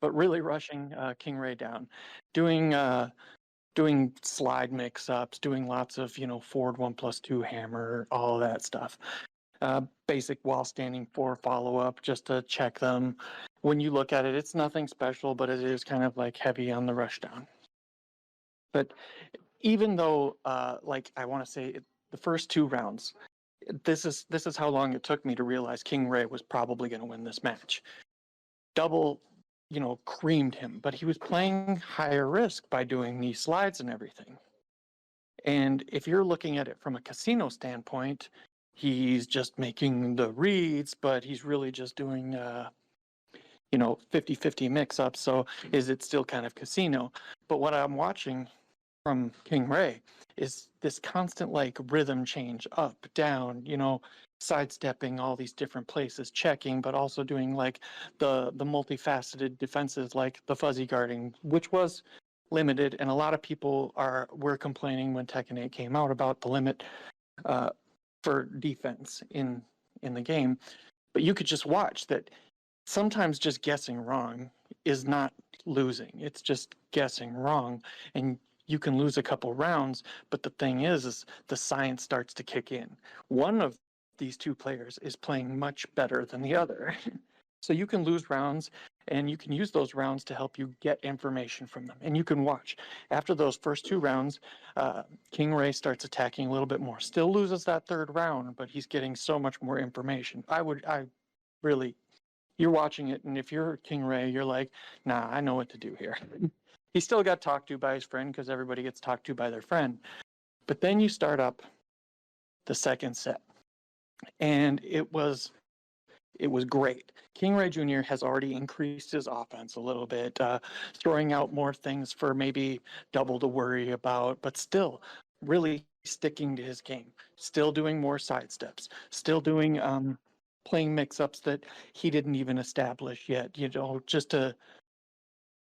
But really rushing King Ray down, doing doing slide mix-ups, doing lots of, forward 1+2 hammer, all of that stuff. Basic while standing 4 follow-up just to check them. When you look at it, it's nothing special, but it is kind of like heavy on the rush down. But even though, I want to say the first 2 rounds, this is how long it took me to realize King Ray was probably going to win this match. Double, creamed him, but he was playing higher risk by doing these slides and everything. And if you're looking at it from a casino standpoint, he's just making the reads, but he's really just doing, 50-50 mix-ups. So is it still kind of casino? But what I'm watching from King Ray is this constant rhythm change, up, down, sidestepping all these different places, checking, but also doing the multifaceted defenses like the fuzzy guarding, which was limited. And a lot of people were complaining when Tekken 8 came out about the limit for defense in the game. But you could just watch that sometimes just guessing wrong is not losing. It's just guessing wrong. And you can lose a couple rounds, but the thing is the science starts to kick in. One of these 2 players is playing much better than the other. So you can lose rounds, and you can use those rounds to help you get information from them. And you can watch. After those first 2 rounds, King Ray starts attacking a little bit more. Still loses that 3rd round, but he's getting so much more information. You're watching it, and if you're King Ray, you're like, nah, I know what to do here. He still got talked to by his friend because everybody gets talked to by their friend. But then you start up the second set, and it was great. King Ray Jr. has already increased his offense a little bit, throwing out more things for maybe Double to worry about, but still really sticking to his game, still doing more sidesteps, still doing playing mix-ups that he didn't even establish yet, just to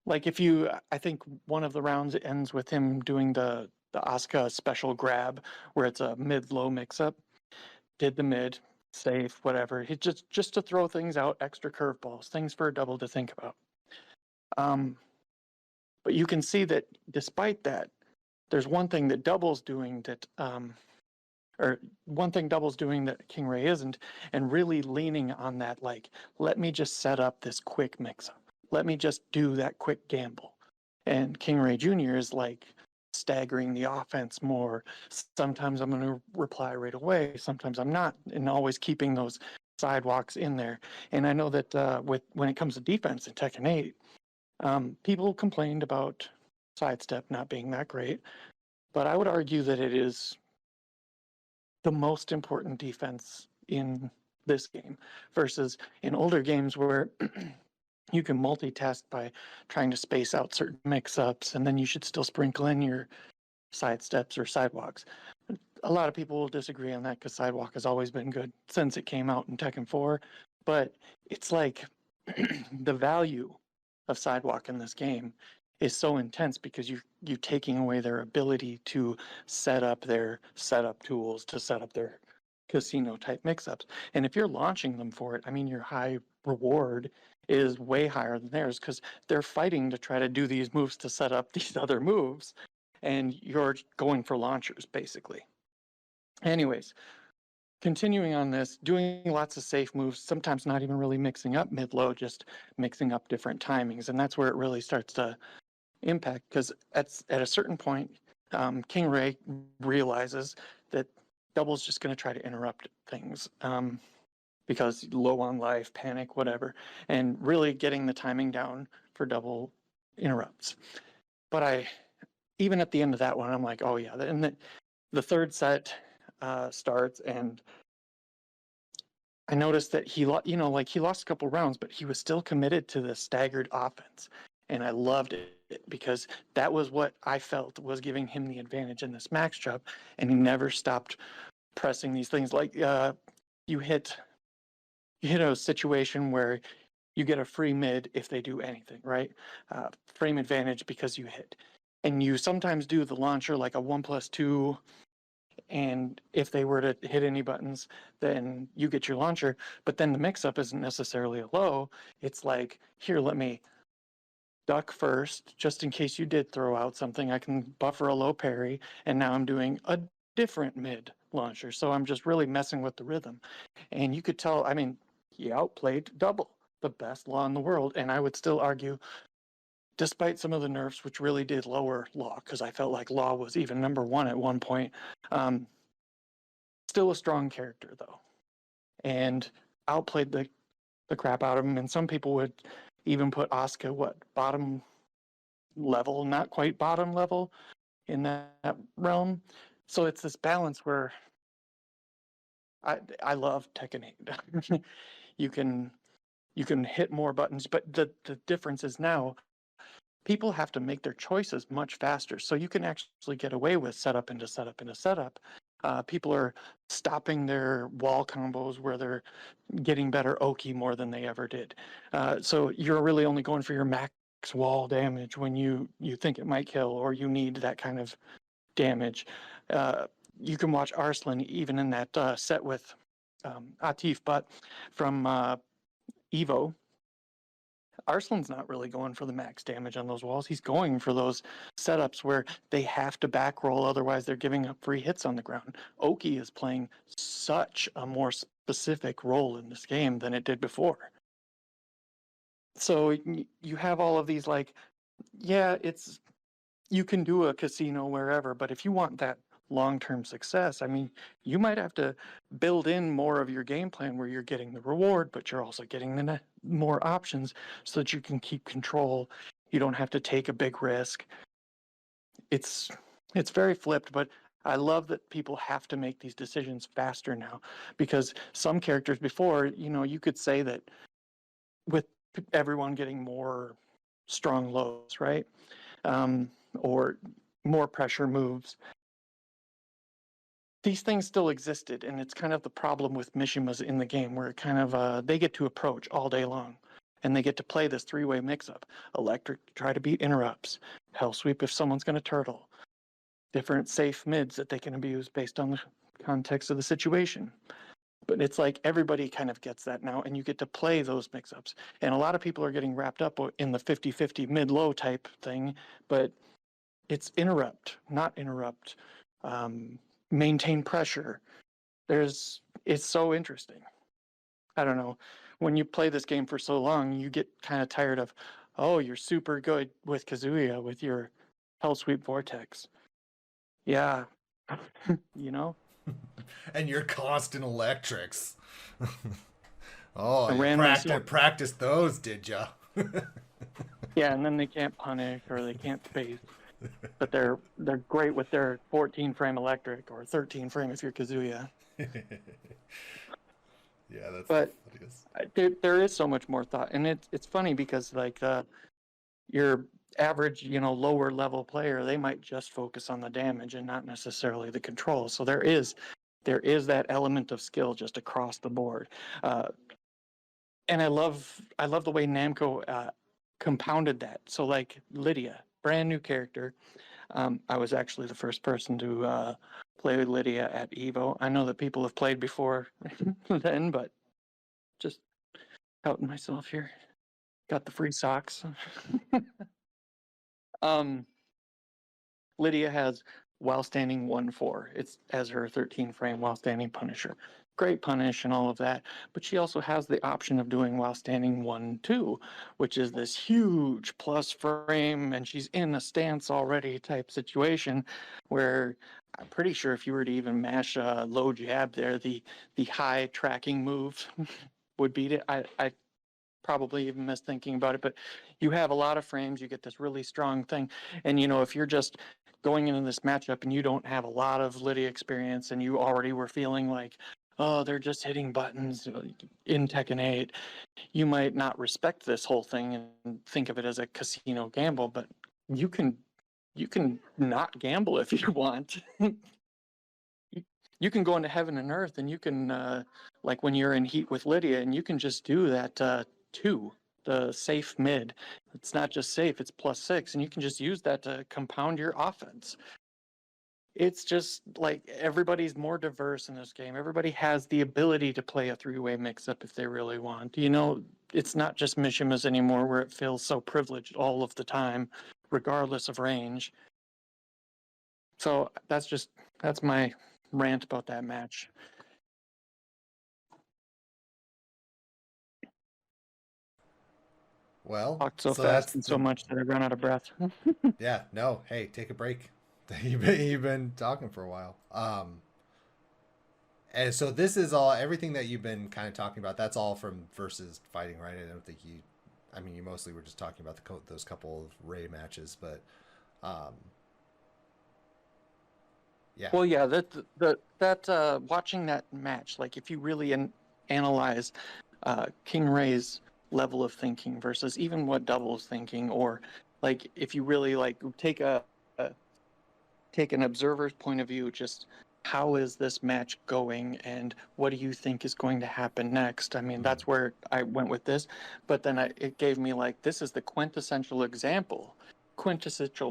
I think one of the rounds ends with him doing the Asuka special grab where it's a mid-low mix-up. Did the mid, safe, whatever. He just to throw things out, extra curveballs, things for a Double to think about. But you can see that despite that, there's one thing that Double's doing that, or one thing Double's doing that King Ray isn't, and really leaning on that, let me just set up this quick mix-up. Let me just do that quick gamble. And King Ray Jr. is staggering the offense more. Sometimes I'm going to reply right away. Sometimes I'm not, and always keeping those sidewalks in there. And I know that when it comes to defense in Tekken 8, people complained about sidestep not being that great, but I would argue that it is the most important defense in this game versus in older games where you can multitask by trying to space out certain mix-ups, and then you should still sprinkle in your sidesteps or sidewalks. A lot of people will disagree on that because sidewalk has always been good since it came out in Tekken 4, but it's the value of sidewalk in this game is so intense because you're taking away their ability to set up their setup tools, to set up their casino type mix-ups. And if you're launching them for it, I mean, your high reward is way higher than theirs because they're fighting to try to do these moves to set up these other moves, and you're going for launchers basically. Anyways, continuing on this, doing lots of safe moves, sometimes not even really mixing up mid-low, just mixing up different timings, and that's where it really starts to impact because at a certain point, King Ray realizes that Double's just going to try to interrupt things. Because low on life, panic, whatever, and really getting the timing down for Double interrupts. But even at the end of that one, I'm like, oh yeah. And the 3rd set starts, and I noticed that he lost a couple rounds, but he was still committed to the staggered offense, and I loved it because that was what I felt was giving him the advantage in this max job, and he never stopped pressing these things. You hit situation where you get a free mid if they do anything, right? Frame advantage because you hit. And you sometimes do the launcher like a 1+2, and if they were to hit any buttons, then you get your launcher. But then the mix-up isn't necessarily a low. It's like, here, let me duck first, just in case you did throw out something. I can buffer a low parry, and now I'm doing a different mid launcher. So I'm just really messing with the rhythm. And you could tell, I mean, he outplayed Double, the best law in the world. And I would still argue, despite some of the nerfs, which really did lower Law, because I felt like Law was even #1 at one point, still a strong character, though. And outplayed the crap out of him. And some people would even put Asuka, bottom level, not quite bottom level in that realm. So it's this balance where I love Tekken 8. you can hit more buttons, but the difference is now people have to make their choices much faster. So you can actually get away with setup into setup into setup. People are stopping their wall combos where they're getting better Oki more than they ever did. So you're really only going for your max wall damage when you think it might kill, or you need that kind of damage. You can watch Arslan even in that set with Atif, but from Evo, Arslan's not really going for the max damage on those walls. He's going for those setups where they have to back roll, otherwise they're giving up free hits on the ground. Oki is playing such a more specific role in this game than it did before. So you have all of these, like, yeah, you can do a casino wherever, but if you want that long-term success, I mean, you might have to build in more of your game plan where you're getting the reward, but you're also getting the more options so that you can keep control. You don't have to take a big risk. It's very flipped, but I love that people have to make these decisions faster now, because some characters before, you could say that with everyone getting more strong lows, right? Or more pressure moves, these things still existed, and it's kind of the problem with Mishimas in the game, where it kind of they get to approach all day long, and they get to play this three-way mix-up. Electric to try to beat interrupts, Hell Sweep if someone's going to turtle, different safe mids that they can abuse based on the context of the situation. But it's like everybody kind of gets that now, and you get to play those mix-ups. And a lot of people are getting wrapped up in the 50-50 mid-low type thing, but it's interrupt, not interrupt. Maintain pressure. It's so interesting. I don't know. When you play this game for so long, you get kind of tired of, oh, you're super good with Kazuya with your Hell Sweep Vortex. Yeah, you know? And your constant electrics. Oh, I you ran myself. practiced those, did ya? Yeah, and then they can't punish or they can't space. But they're great with their 14 frame electric, or 13 frame if you're Kazuya. Yeah, that's But funniest. there is so much more thought, and it's funny because like your average, lower level player, they might just focus on the damage and not necessarily the control. So there is that element of skill just across the board. And I love the way Namco compounded that. So like Lydia, brand new character. I was actually the first person to play with Lydia at Evo. I know that people have played before then, but just outing myself here. Got the free socks. Lydia has while standing 1-4. It's as her 13 frame while standing Punisher. Great punish and all of that. But she also has the option of doing while standing 1-2, which is this huge plus frame, and she's in a stance already type situation where I'm pretty sure if you were to even mash a low jab there, the high tracking move would beat it. I probably even missed thinking about it, but you have a lot of frames, you get this really strong thing. And if you're just going into this matchup and you don't have a lot of Lydia experience, and you already were feeling like, oh, they're just hitting buttons in Tekken 8, you might not respect this whole thing and think of it as a casino gamble, but you can not gamble if you want. you can go into heaven and earth, and you can like when you're in heat with Lydia, and you can just do that 2, the safe mid. It's not just safe, it's +6, and you can just use that to compound your offense. It's just like everybody's more diverse in this game. Everybody has the ability to play a 3-way mix-up if they really want. It's not just Mishimas anymore where it feels so privileged all of the time, regardless of range. So that's my rant about that match. Well, Talked so so fast that's and so the much that I run out of breath. yeah. No, hey, take a break. You've been talking for a while. And so this is all everything that you've been kind of talking about. That's all from versus fighting, right? I don't think you. I mean, you mostly were just talking about those couple of Ray matches, but um, yeah. Well, yeah, that watching that match, like if you really analyze King Ray's level of thinking versus even what Double's thinking, or like if you really like a take an observer's point of view, just how is this match going and what do you think is going to happen next? I mean, Mm, that's where I went with this, but then it gave me like, this is the quintessential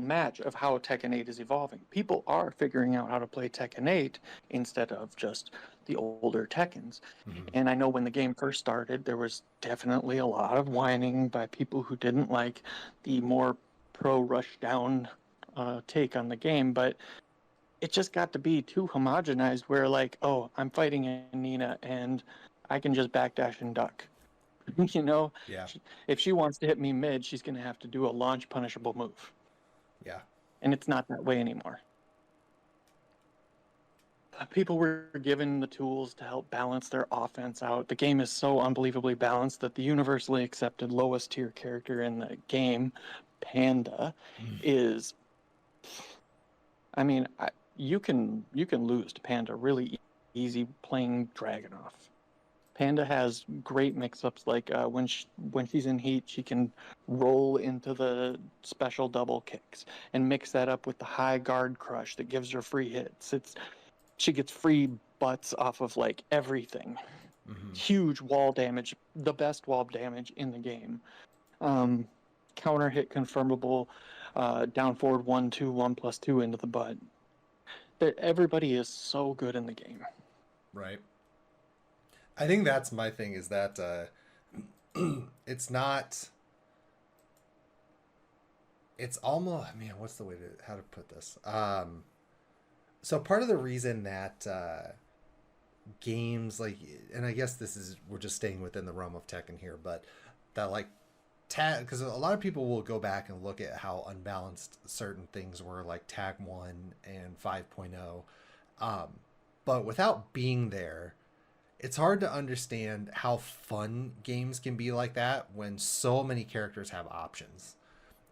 match of how Tekken 8 is evolving. People are figuring out how to play Tekken 8 instead of just the older Tekkens. mm, And I know when the game first started, there was definitely a lot of whining by people who didn't like the more pro rush down take on the game, but it just got to be too homogenized where like, oh, I'm fighting Nina and I can just backdash and duck. you know, yeah. if she wants to hit me mid, she's going to have to do a launch punishable move. Yeah. And it's not that way anymore. People were given the tools to help balance their offense out. The game is so unbelievably balanced that the universally accepted lowest tier character in the game, Panda, Mm, is, I mean, you can lose to Panda really easy playing Dragonoff. Panda has great mix-ups. Like when she's in heat, she can roll into the special double kicks and mix that up with the high guard crush that gives her free hits. She gets free butts off of like everything. mm, Huge wall damage, the best wall damage in the game. Um, Counter hit confirmable, down forward 1-2, 1+2 into the butt. Everybody is so good in the game. right. I think that's my thing is that it's not. It's almost. Man, what's the way to how to put this? So part of the reason that games like, and I guess this is we're just staying within the realm of Tekken here, but that like tag because a lot of people will go back and look at how unbalanced certain things were like tag 1 and 5.0, but without being there it's hard to understand how fun games can be like that when so many characters have options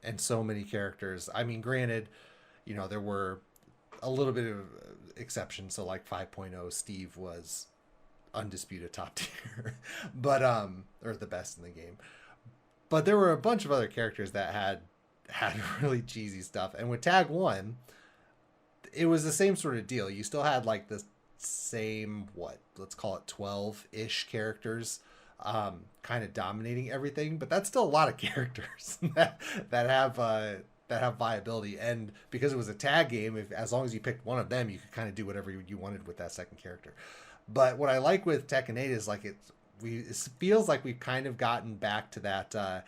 and so many characters. I mean, granted, there were a little bit of exceptions. So like 5.0, Steve was undisputed top tier, but or the best in the game. But there were a bunch of other characters that had really cheesy stuff. And with Tag 1, it was the same sort of deal. You still had like the same, what, let's call it 12-ish characters kind of dominating everything, but that's still a lot of characters that have viability. And because it was a tag game, if as long as you picked one of them, you could kind of do whatever you wanted with that second character. But what I like with Tekken 8 is like it feels like we've kind of gotten back to that.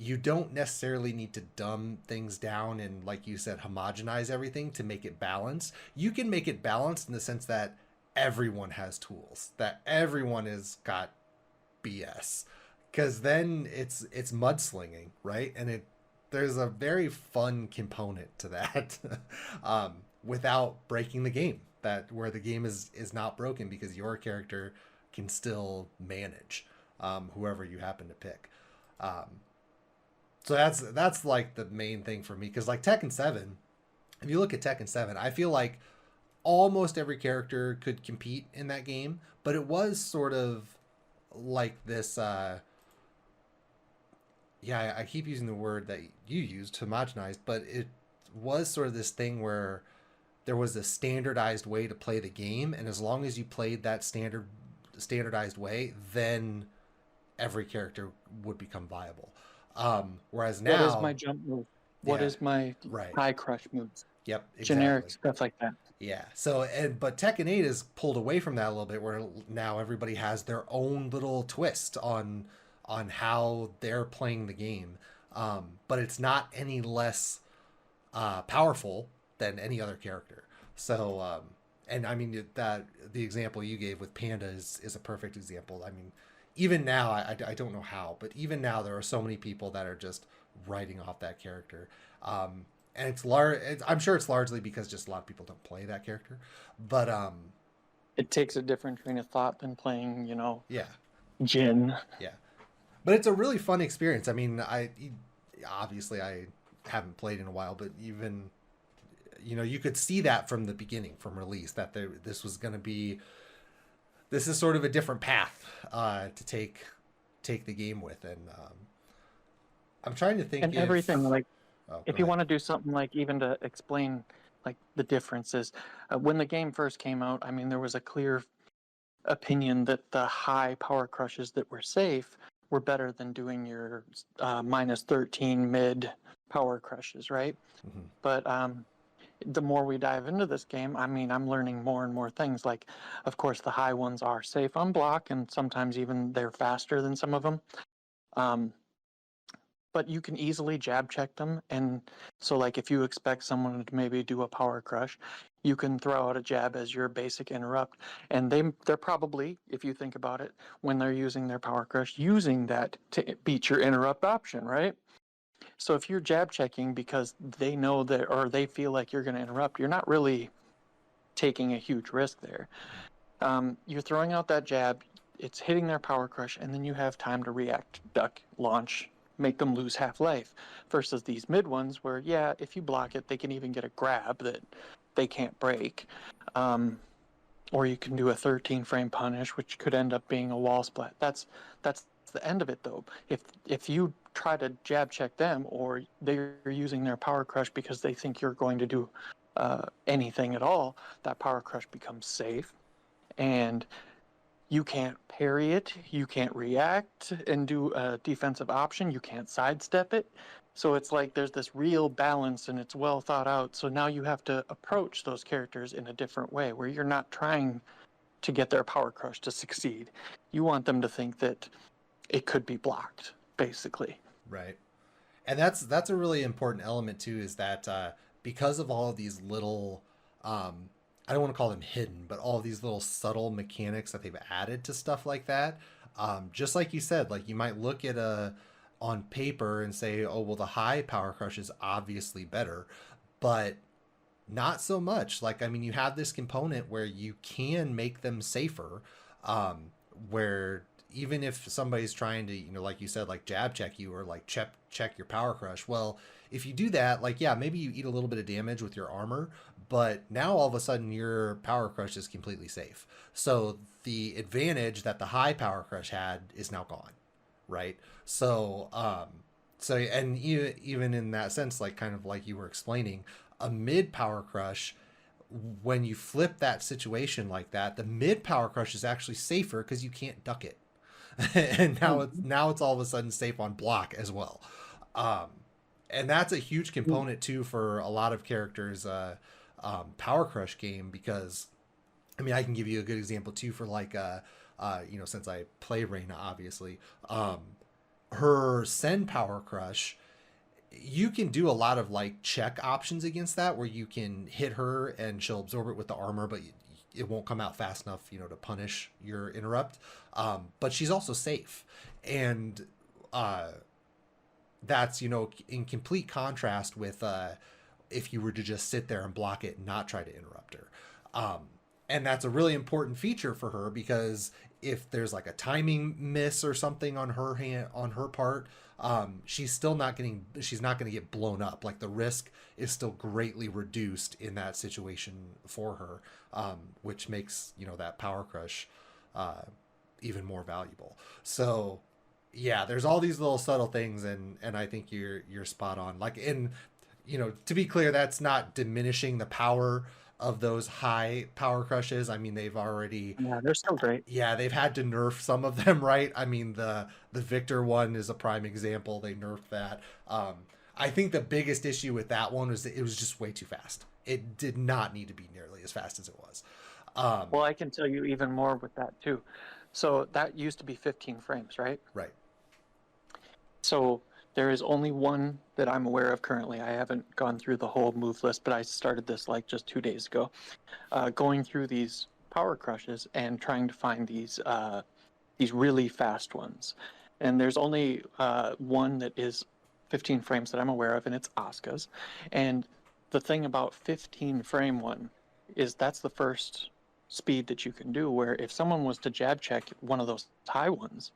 You don't necessarily need to dumb things down and, like you said, homogenize everything to make it balanced. You can make it balanced in the sense that everyone has tools, that everyone has got BS, because then it's mudslinging, right? And there's a very fun component to that, without breaking the game. That where the game is not broken because your character can still manage whoever you happen to pick. So that's like the main thing for me, because like Tekken 7, if you look at Tekken 7, I feel like almost every character could compete in that game, but it was sort of like this yeah, I keep using the word that you used, homogenized, but it was sort of this thing where there was a standardized way to play the game, and as long as you played that standardized way, then every character would become viable. Whereas What is my now, jump move? What yeah, is my right, high crush moves? yep, Generic exactly. stuff like that. Yeah. So, but Tekken 8 is pulled away from that a little bit, where now everybody has their own little twist on how they're playing the game. But it's not any less powerful than any other character. So, and I mean that the example you gave with Panda is a perfect example. I mean, even now, I don't know how, but even now there are so many people that are just writing off that character. And I'm sure it's largely because just a lot of people don't play that character. But It takes a different train of thought than playing, yeah, Jin. yeah. But it's a really fun experience. I mean, obviously I haven't played in a while, but even you could see that from the beginning, from release, that this was going to be, this is sort of a different path to take the game with. And I'm trying to think And everything, like, oh, if go you ahead. want to do something like even to explain like the differences, when the game first came out, I mean, there was a clear opinion that the high power crushes that were safe were better than doing your minus 13 mid power crushes, right? Hmm. But the more we dive into this game, I mean, I'm learning more and more things. Like, of course, the high ones are safe on block, and sometimes even they're faster than some of them. Um, but you can easily jab check them. And so, like, if you expect someone to maybe do a power crush, you can throw out a jab as your basic interrupt. And they're probably, if you think about it, when they're using their power crush, using that to beat your interrupt option, right? So if you're jab checking because they know that, or they feel like you're going to interrupt, you're not really taking a huge risk there. You're throwing out that jab, it's hitting their power crush, and then you have time to react, duck, launch, make them lose half life. Versus these mid ones, where yeah, if you block it, they can even get a grab that they can't break. Or you can do a 13 frame punish, which could end up being a wall splat. That's the end of it though. If you try to jab check them, or they're using their power crush because they think you're going to do anything at all, that power crush becomes safe, and you can't parry it, you can't react and do a defensive option, you can't sidestep it. So it's like there's this real balance and it's well thought out. So now you have to approach those characters in a different way where you're not trying to get their power crush to succeed. You want them to think that it could be blocked, basically. Right. And that's a really important element too, is that because of all of these little I don't want to call them hidden, but all of these little subtle mechanics that they've added to stuff like that, just like you said, like you might look at a on paper and say, oh well, the high power crush is obviously better, but not so much. Like, I mean, you have this component where you can make them safer, where even if somebody's trying to, like you said, like jab check you or like check your power crush, well, if you do that, like, yeah, maybe you eat a little bit of damage with your armor, but now all of a sudden your power crush is completely safe. So the advantage that the high power crush had is now gone, right? So and even in that sense, like kind of like you were explaining, a mid power crush, when you flip that situation like that, the mid power crush is actually safer because you can't duck it. And now it's all of a sudden safe on block as well. Um, and that's a huge component too for a lot of characters power crush game, because I mean I can give you a good example too for like since I play Reina obviously, her Sen power crush, you can do a lot of like check options against that where you can hit her and she'll absorb it with the armor, but it won't come out fast enough, to punish your interrupt. But she's also safe, and that's in complete contrast with if you were to just sit there and block it and not try to interrupt her. And that's a really important feature for her, because if there's like a timing miss or something on her part, she's not going to get blown up. Like the risk is still greatly reduced in that situation for her, which makes that power crush even more valuable. So yeah, there's all these little subtle things, and I think you're spot on. Like, in to be clear, that's not diminishing the power of those high power crushes. I mean, they've already, Yeah, they're still great. yeah, they've had to nerf some of them, right? I mean, the Victor one is a prime example. They nerfed that. I think the biggest issue with that one was that it was just way too fast. It did not need to be nearly as fast as it was. Well, I can tell you even more with that too. So that used to be 15 frames, right? Right. So there is only one that I'm aware of currently. I haven't gone through the whole move list, but I started this like just 2 days ago, going through these power crushes and trying to find these really fast ones. And there's only one that is 15 frames that I'm aware of, and it's Asuka's. And the thing about 15 frame one is that's the first speed that you can do, where if someone was to jab check one of those high ones,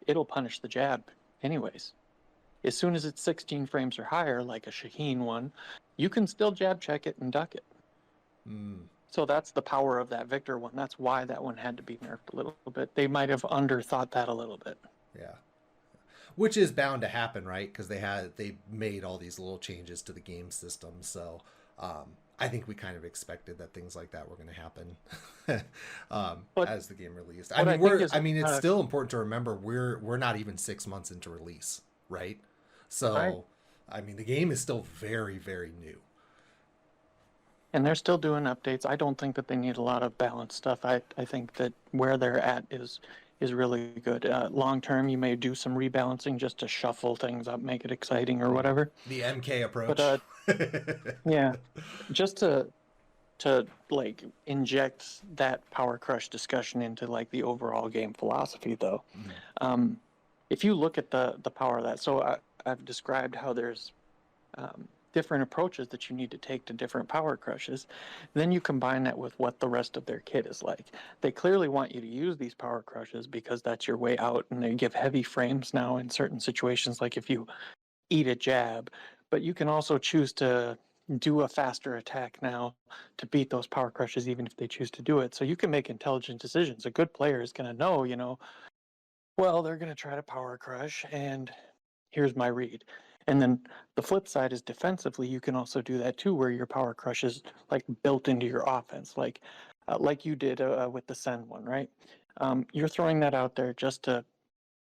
it'll punish the jab anyways. As soon as it's 16 frames or higher, like a Shaheen one, you can still jab check it and duck it. Mm, So that's the power of that Victor one. That's why that one had to be nerfed a little bit. They might have underthought that a little bit. yeah. Which is bound to happen, right? Because they made all these little changes to the game system. So I think we kind of expected that things like that were going to happen But as the game released. what I think is, I mean, it's still important to remember we're not even 6 months into release, right? right, So, I mean, the game is still very, very new. and they're still doing updates. I don't think that they need a lot of balanced stuff. I think that where they're at is really good. Long term, you may do some rebalancing just to shuffle things up, make it exciting or whatever. The MK But approach. yeah, just to like inject that power crush discussion into like the overall game philosophy though. Mhm. um, if you look at the power of that, so I've described how there's different approaches that you need to take to different power crushes. Then you combine that with what the rest of their kit is like. They clearly want you to use these power crushes because that's your way out, and they give heavy frames now in certain situations, like if you eat a jab, but you can also choose to do a faster attack now to beat those power crushes, even if they choose to do it. So you can make intelligent decisions. A good player is going to know, well, they're going to try to power crush, and here's my read. And then the flip side is defensively, you can also do that too, where your power crush is like built into your offense, like you did with the send one, right? You're throwing that out there just to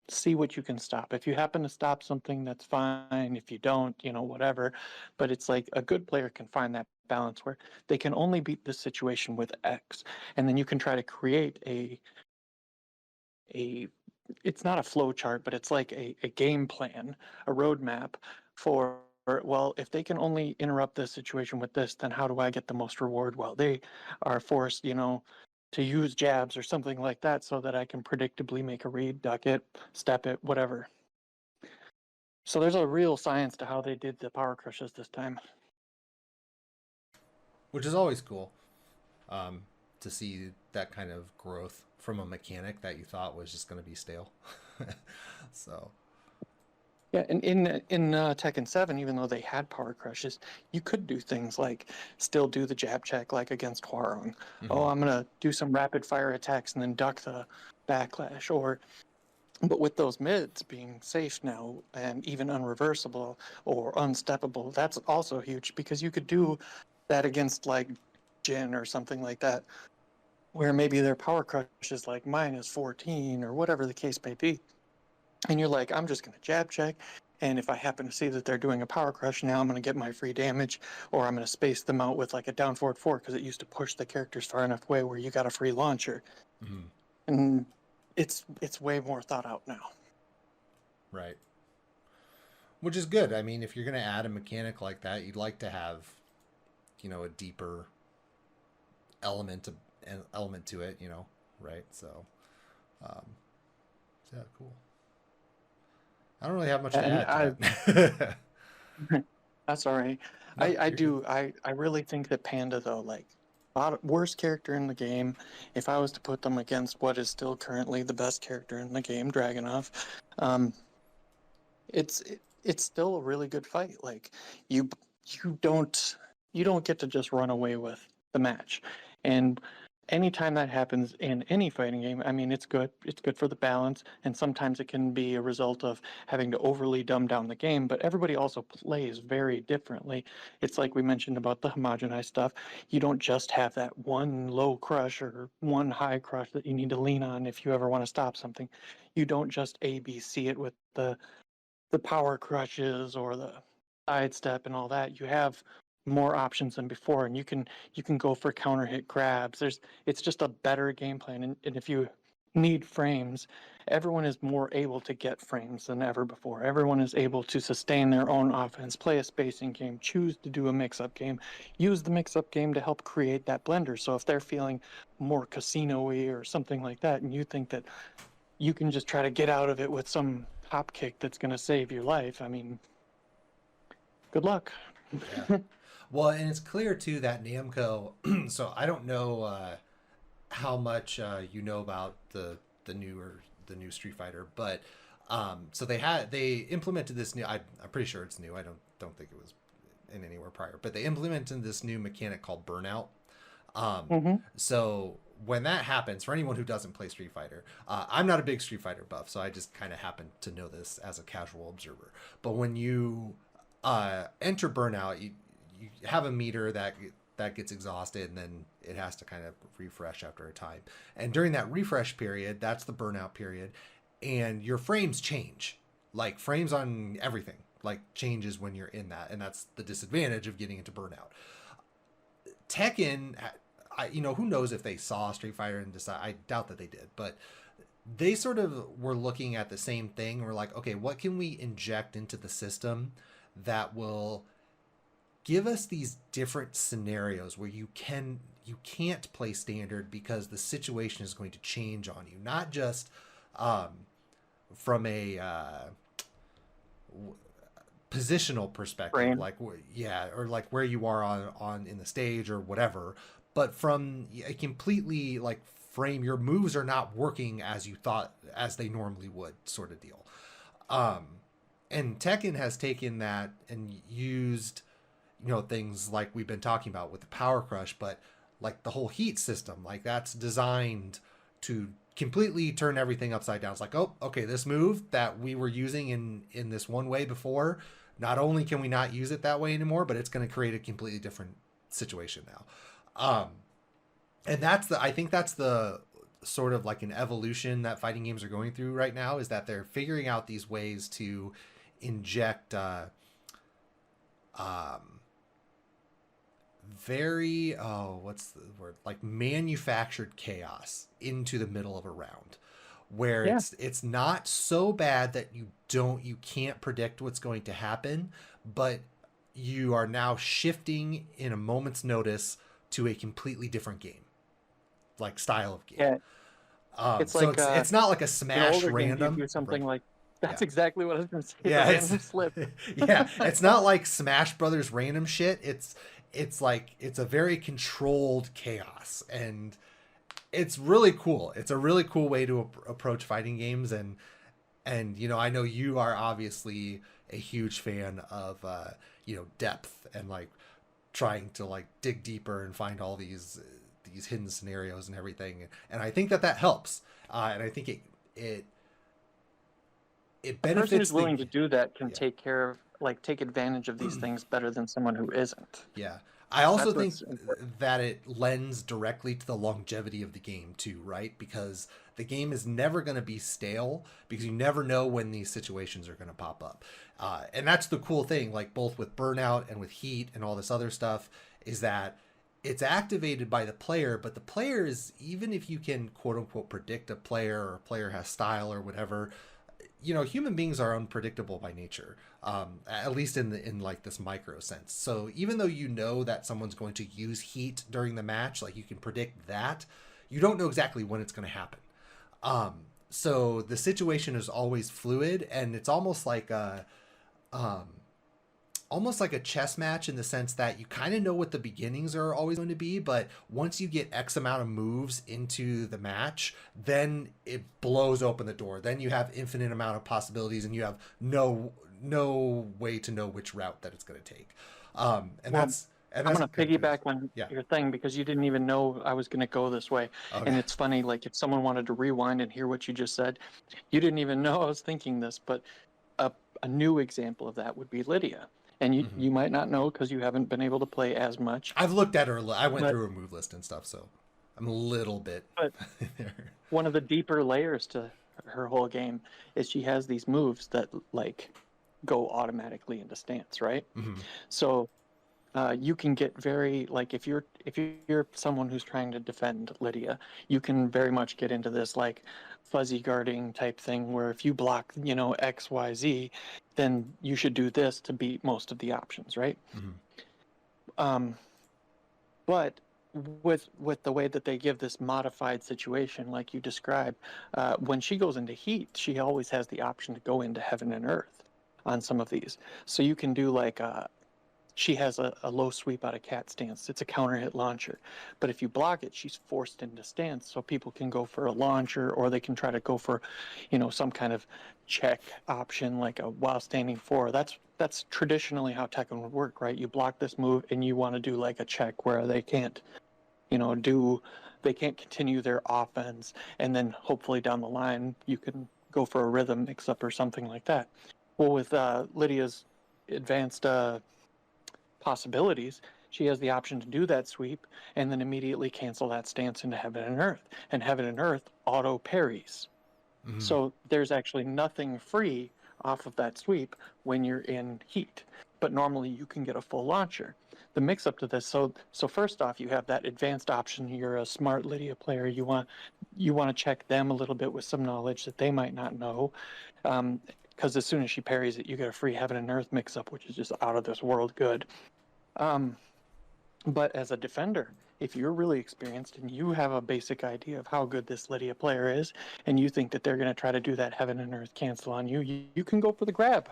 see what you can stop. If you happen to stop something, that's fine. If you don't, whatever. But it's like a good player can find that balance where they can only beat this situation with X, and then you can try to create a it's not a flow chart, but it's like a game plan, a roadmap for, well, if they can only interrupt this situation with this, then how do I get the most reward? Well, they are forced, to use jabs or something like that so that I can predictably make a read, duck it, step it, whatever. So there's a real science to how they did the power crushes this time. Which is always cool um, to see that kind of growth from a mechanic that you thought was just going to be stale. So, Yeah, and in Tekken 7, even though they had power crushes, you could do things like still do the jab check like against Hwarong. Oh, mhm. I'm gonna do some rapid fire attacks and then duck the backlash. But with those mids being safe now and even unreversible or unsteppable, that's also huge because you could do that against like Jin or something like that, where maybe their power crush is like -14 or whatever the case may be. And you're like, I'm just going to jab check. And if I happen to see that they're doing a power crush, now I'm going to get my free damage, or I'm going to space them out with like a down forward 4 because it used to push the characters far enough away where you got a free launcher. Mhm. And it's way more thought out now. Right. Which is good. I mean, if you're going to add a mechanic like that, you'd like to have, a deeper element of, an element to it, right? So, um, yeah, cool. I don't really have much to And add to I that. that's all right. No, I you're good. do I really think that Panda though, like worst character in the game, if I was to put them against what is still currently the best character in the game, Dragunov, um, it's still a really good fight. Like you you don't you don't get to just run away with the match. And anytime that happens in any fighting game, I mean, it's good. It's good for the balance, and sometimes it can be a result of having to overly dumb down the game, but everybody also plays very differently. It's like we mentioned about the homogenized stuff. You don't just have that one low crush or one high crush that you need to lean on if you ever want to stop something. You don't just ABC it with the power crushes or the sidestep and all that. You have more options than before, and you can go for counter hit grabs. It's just a better game plan, and if you need frames, everyone is more able to get frames than ever before. Everyone is able to sustain their own offense, play a spacing game, choose to do a mix-up game, use the mix-up game to help create that blender. So if they're feeling more casino-y or something like that, and you think that you can just try to get out of it with some hop kick that's going to save your life, I mean, good luck. Yeah. Well, and it's clear too that Namco. So I don't know how much you know about the new Street Fighter, but so they implemented this new. I'm pretty sure it's new. I don't think it was in anywhere prior, but they implemented this new mechanic called burnout. Mm-hmm. So when that happens, for anyone who doesn't play Street Fighter, I'm not a big Street Fighter buff, so I just kind of happen to know this as a casual observer. But when you enter burnout, you have a meter that gets exhausted, and then it has to kind of refresh after a time. And during that refresh period, that's the burnout period, and your frames change, like frames on everything, like changes when you're in that, and that's the disadvantage of getting into burnout. Tekken, who knows if they saw Street Fighter and decide? I doubt that they did, but they sort of were looking at the same thing. We're like, okay, what can we inject into the system that will give us these different scenarios where you can't play standard because the situation is going to change on you, not just from a positional perspective, Frame. like yeah, or like where you are on in the stage or whatever, but from a completely like frame, your moves are not working as you thought as they normally would, sort of deal. um and Tekken has taken that and used, things like we've been talking about with the power crush, but like the whole heat system, like that's designed to completely turn everything upside down. It's like, oh, okay, this move that we were using in this one way before, not only can we not use it that way anymore, but it's going to create a completely different situation now. And I think that's the sort of like an evolution that fighting games are going through right now, is that they're figuring out these ways to inject very, what's the word, like manufactured chaos into the middle of a round, where Yeah. it's not so bad that you can't predict what's going to happen, but you are now shifting in a moment's notice to a completely different game, like style of game. Yeah. It's So like it's not like a in smash older games you random, do something right? like Yeah. that's exactly what I was going to say. The Yeah, it's random slip. yeah, it's not like Smash Brothers random shit. It's like it's a very controlled chaos, and it's really cool. It's a really cool way to approach fighting games, and I know you are obviously a huge fan of depth and like trying to like dig deeper and find all these hidden scenarios and everything, and I think that helps, and I think it A person who's benefits the willing to do that can yeah. take advantage of these things better than someone who isn't. Yeah. I also That's think what's important. that it lends directly to the longevity of the game too, right? Because the game is never going to be stale, because you never know when these situations are going to pop up. And that's the cool thing, like both with Burnout and with Heat and all this other stuff, is that it's activated by the player, but the player is, even if you can quote unquote predict a player, or a player has style or whatever, human beings are unpredictable by nature, at least in like this micro sense. So even though that someone's going to use heat during the match, like you can predict that, you don't know exactly when it's going to happen. So the situation is always fluid, and it's um, almost like a chess match, in the sense that you kind of know what the beginnings are always going to be, but once you get X amount of moves into the match, then it blows open the door. Then you have infinite amount of possibilities, and you have no way to know which route that it's going to take. And Well, that's And I'm that's going to kind of curious. piggyback on Yeah. your thing because you didn't even know I was going to go this way. And Okay. it's funny, like if someone wanted to rewind and hear what you just said, you didn't even know I was thinking this, but a, a new example of that would be Lydia. And Hmm. you might not know because you haven't been able to play as much, I've looked at her. I went but through her move list and stuff, so I'm a little bit but there. one of the deeper layers to her whole game is she has these moves that like go automatically into stance, right? Hmm. So you can get very like if you're someone who's trying to defend Lydia, you can very much get into this like fuzzy guarding type thing where if you block, X, Y, Z, then you should do this to beat most of the options, right? Hmm. Um, but with the way that they give this modified situation, like you described, when she goes into heat, she always has the option to go into heaven and earth on some of these. So you can do like she has a low sweep out of cat stance. It's a counter hit launcher. But if you block it, she's forced into stance. So people can go for a launcher or they can try to go for, some kind of check option like a while standing four. That's traditionally how Tekken would work, right? You block this move and you want to do like a check where they can't, they can't continue their offense. And then hopefully down the line, you can go for a rhythm mix up or something like that. Well, with Lydia's advanced possibilities, she has the option to do that sweep and then immediately cancel that stance into heaven and earth. And heaven and earth auto parries. Hmm. So there's actually nothing free off of that sweep when you're in heat. But normally you can get a full launcher. The mix up to this, so first off, you have that advanced option. You're a smart Lydia player. You want to check them a little bit with some knowledge that they might not know. Because as soon as she parries it, you get a free heaven and earth mix up, which is just out of this world good. Um, but as a defender, if you're really experienced and you have a basic idea of how good this Lydia player is, and you think that they're going to try to do that heaven and earth cancel on you, you can go for the grab.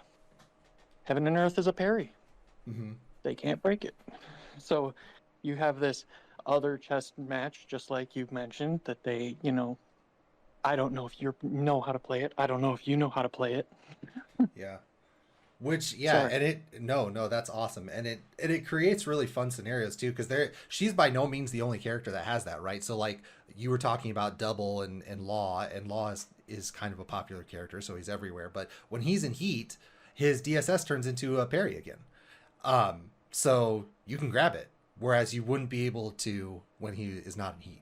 Heaven and earth is a parry. Hmm. They can't break it. So you have this other chess match, just like you've mentioned, that I don't know if you know how to play it. I don't know if you know how to play it. Yeah. Which, yeah, Sorry. and no, that's awesome, and it creates really fun scenarios too, because she's by no means the only character that has that, right? So like you were talking about Double and Law, and Law is kind of a popular character, so he's everywhere. But when he's in heat, his DSS turns into a parry again, so you can grab it, whereas you wouldn't be able to when he is not in heat.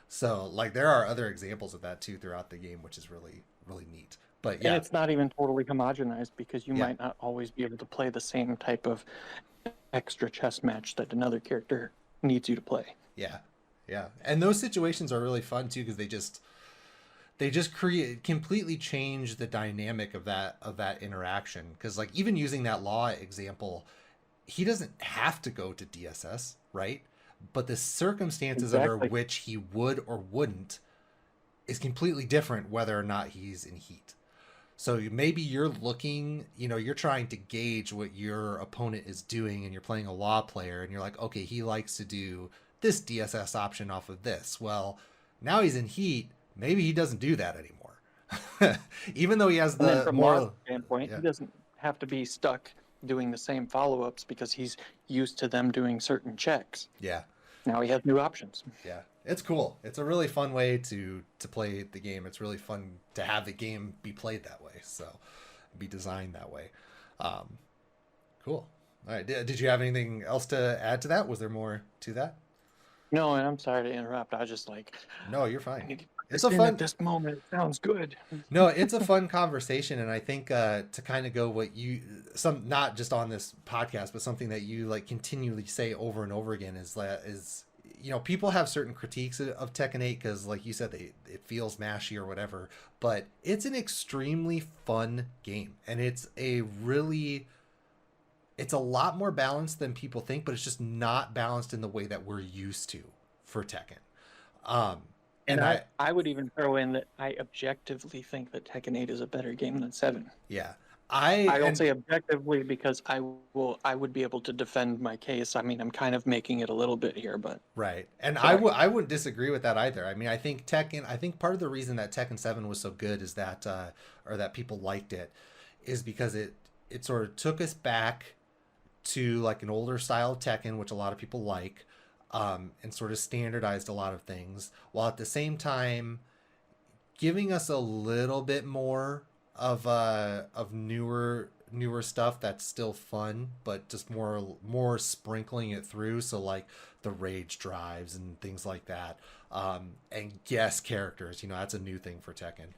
So like there are other examples of that too throughout the game, which is really really neat. But And yeah, it's not even totally homogenized because you yeah, might not always be able to play the same type of extra chess match that another character needs you to play. yeah, yeah. And those situations are really fun too because they just create completely change the dynamic of that interaction. Because like even using that Law example, he doesn't have to go to DSS, right? But the circumstances under Exactly. which he would or wouldn't is completely different whether or not he's in heat. So maybe you're looking, you're trying to gauge what your opponent is doing, and you're playing a Law player, and you're like, okay, he likes to do this DSS option off of this. Well, now he's in heat. Maybe he doesn't do that anymore, even though he has And then the from Law's more. standpoint, Yeah, he doesn't have to be stuck doing the same follow ups because he's used to them doing certain checks. yeah, Now he has new options. yeah. It's cool. It's a really fun way to play the game. It's really fun to have the game be played that way. So, be designed that way. Um, Cool. All right. Did you have anything else to add to that? Was there more to that? No, and I'm sorry to interrupt. I was just like, No, you're I fine. need to put It's this a in at fun. this moment. It sounds good. No, it's a fun conversation, and I think to kind of go what you some not just on this podcast, but something that you like continually say over and over again is people have certain critiques of Tekken 8 because like you said it feels mashy or whatever, but it's an extremely fun game, and it's a lot more balanced than people think, but it's just not balanced in the way that we're used to for Tekken. Um, And and I, I, I would even throw in that I objectively think that Tekken 8 is a better game than 7. yeah, I don't and say objectively because I would be able to defend my case. I mean, I'm kind of making it a little bit here, but right, and sorry. I wouldn't disagree with that either. I mean, I think part of the reason that Tekken 7 was so good is that, or that people liked it, is because it sort of took us back to like an older style Tekken, which a lot of people like, and sort of standardized a lot of things, while at the same time giving us a little bit more of newer stuff that's still fun, but just more sprinkling it through. So like the rage drives and things like that, and guest characters. You know, that's a new thing for Tekken.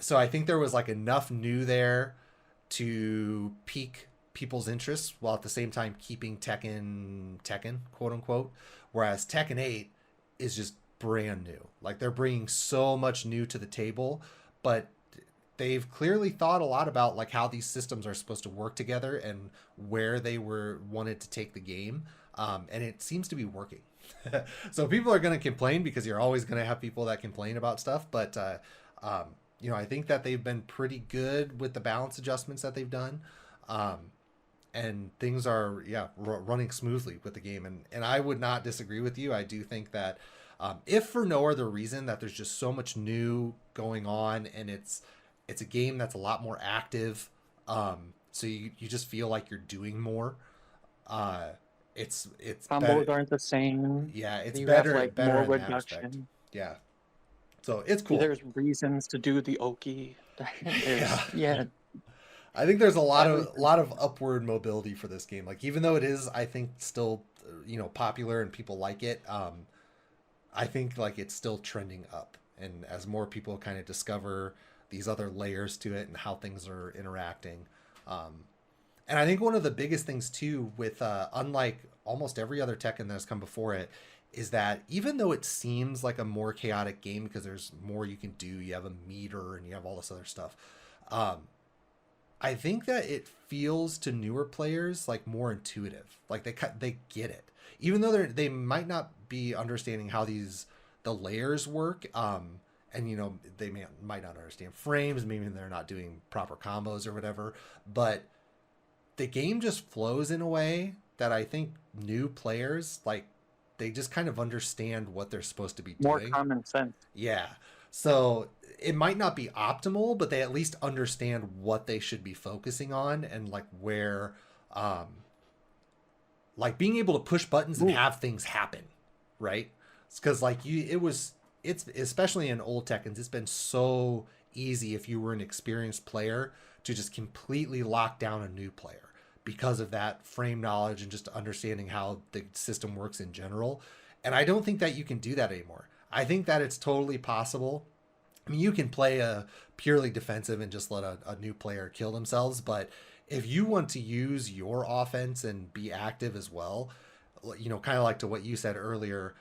So I think there was like enough new there to pique people's interests while at the same time keeping Tekken, quote unquote. Whereas Tekken 8 is just brand new. Like they're bringing so much new to the table, but they've clearly thought a lot about like how these systems are supposed to work together and where they were wanted to take the game. And it seems to be working. So people are going to complain because you're always going to have people that complain about stuff. But, you know, I think that they've been pretty good with the balance adjustments that they've done. And things are, running smoothly with the game. And I would not disagree with you. I do think that if for no other reason that there's just so much new going on, and it's a game that's a lot more active. So you just feel like you're doing more. It's Combos better. aren't the same. Yeah, it's You better have like better more in that respect. reduction. Yeah. So it's cool. There's reasons to do the Oki. Yeah. Yeah, I think there's a everything. lot of upward mobility for this game. Like even though it is, I think, still popular and people like it. I think like it's still trending up, and as more people kind of discover these other layers to it and how things are interacting. And I think one of the biggest things too, with unlike almost every other Tekken that has come before it, is that even though it seems like a more chaotic game because there's more you can do, you have a meter and you have all this other stuff. I think that it feels to newer players like more intuitive. Like they get it, even though they might not be understanding how the layers work. And they might not understand frames. Maybe they're not doing proper combos or whatever. But the game just flows in a way that I think new players like. They just kind of understand what they're supposed to be More doing. common sense. Yeah. So it might not be optimal, but they at least understand what they should be focusing on and like where, like being able to push buttons and Ooh. have things happen, right? Because like it's especially in old Tekkens, it's been so easy if you were an experienced player to just completely lock down a new player because of that frame knowledge and just understanding how the system works in general. And I don't think that you can do that anymore. I think that it's totally possible. I mean, you can play a purely defensive and just let a new player kill themselves, but if you want to use your offense and be active as well, kind of like to what you said earlier,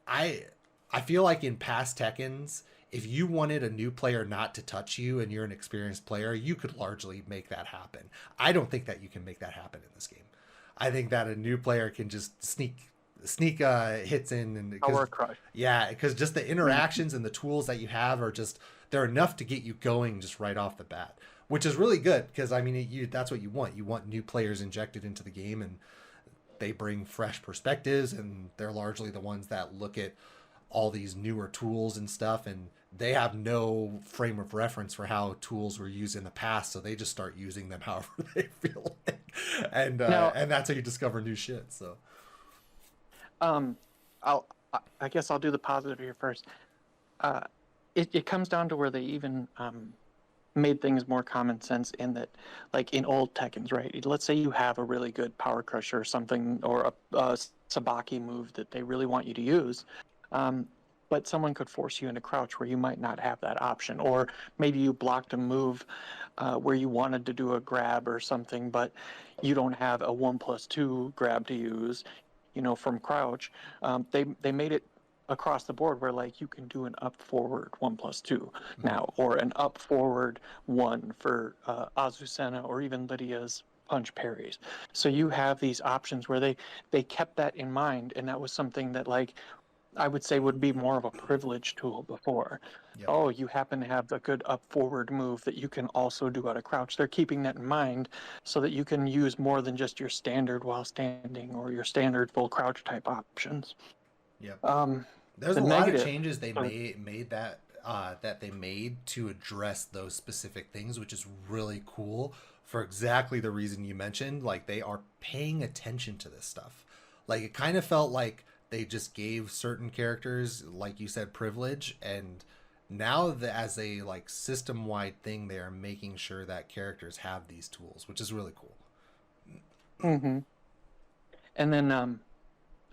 I I feel like in past Tekkens, if you wanted a new player not to touch you and you're an experienced player, you could largely make that happen. I don't think that you can make that happen in this game. I think that a new player can just sneak hits in, and Power crush. because just the interactions and the tools that you have are just they're enough to get you going just right off the bat, which is really good because I mean that's what you want. You want new players injected into the game, and they bring fresh perspectives, and they're largely the ones that look at all these newer tools and stuff, and they have no frame of reference for how tools were used in the past, so they just start using them however they feel like, Now, and that's how you discover new shit. So um, I guess I'll do the positive here first. Uh, it comes down to where they even made things more common sense in that, like in old Tekkens, right? Let's say you have a really good power crusher or something, or a sabaki move that they really want you to use. But someone could force you into crouch where you might not have that option, or maybe you blocked a move where you wanted to do a grab or something, but you don't have a 1+2 grab to use, from crouch. They made it across the board where like you can do an up forward 1+2 now, or an up forward 1 for Azucena or even Lydia's punch parries. So you have these options where they kept that in mind, and that was something that like I would say would be more of a privilege tool before. yep, Oh, you happen to have a good up forward move that you can also do out of crouch. They're keeping that in mind so that you can use more than just your standard while standing or your standard full crouch type options. yep. Um, There's the a lot of negative, changes they or made that they made to address those specific things, which is really cool for exactly the reason you mentioned. Like, they are paying attention to this stuff. Like, it kind of felt like they just gave certain characters, like you said, privilege, and now that as a like system wide thing, they are making sure that characters have these tools, which is really cool. Hmm. And then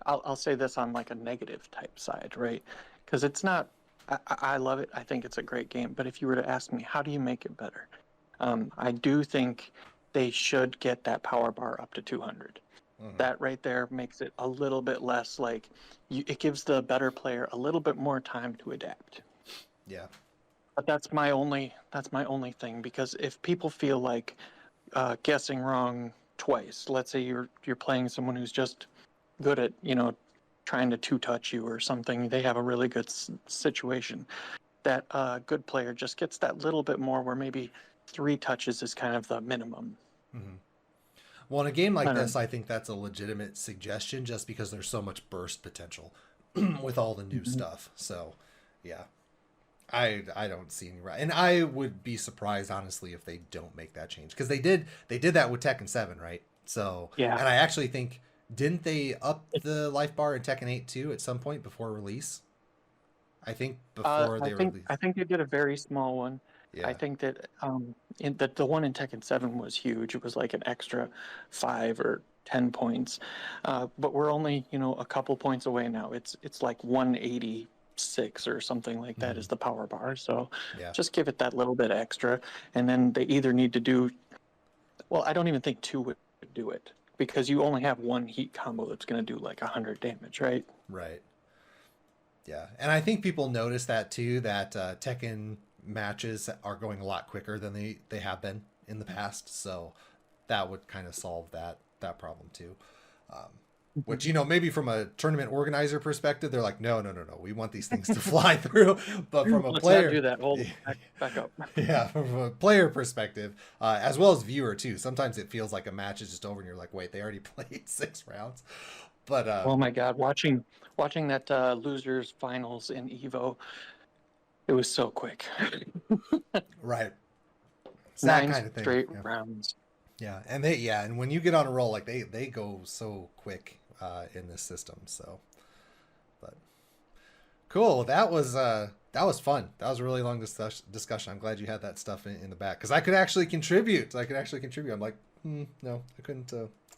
I'll say this on like a negative type side, right? Because it's not. I love it. I think it's a great game. But if you were to ask me, how do you make it better? I do think they should get that power bar up to 200. Mm-hmm. That right there makes it a little bit less like it gives the better player a little bit more time to adapt. Yeah. But that's my only thing, because if people feel like guessing wrong twice, let's say you're playing someone who's just good at trying to two-touch you or something, they have a really good situation. That good player just gets that little bit more, where maybe 3 touches is kind of the minimum. Mm-hmm. Well, in a game like I this, don't. I think that's a legitimate suggestion just because there's so much burst potential with all the new Mhm. stuff. So, yeah, I don't see any right, and I would be surprised honestly if they don't make that change because they did that with Tekken 7, right? So, Yeah. and I actually think didn't they up the life bar in Tekken 8 too at some point before release? I think before I they think released. I think they did a very small one. I Yeah. think that the one in Tekken 7 was huge. It was like an extra 5 or 10 points. But we're only, a couple points away now. It's like 186 or something like that Mm-hmm. is the power bar. So Yeah. just give it that little bit extra. And then they either need to do, well, I don't even think two would do it, because you only have one heat combo that's going to do like 100 damage, right? Right. Yeah, and I think people notice that too. That Tekken matches are going a lot quicker than they have been in the past. So that would kind of solve that problem too. Um, which Mhm. maybe from a tournament organizer perspective, they're like, no, no, no, no, we want these things to fly through. But from a Let's not player, do that. Hold on. Back up. yeah, from a player perspective, as well as viewer too, sometimes it feels like a match is just over, and you're like, wait, they already played 6 rounds. But Oh my God, watching that losers finals in Evo, it was so quick. right, it's that Nine kind of thing. straight Yeah. rounds. Yeah, and when you get on a roll, like they go so quick in this system. So, but cool. That was fun. That was a really long discussion. I'm glad you had that stuff in the back because I could actually contribute. I'm like, no, I couldn't.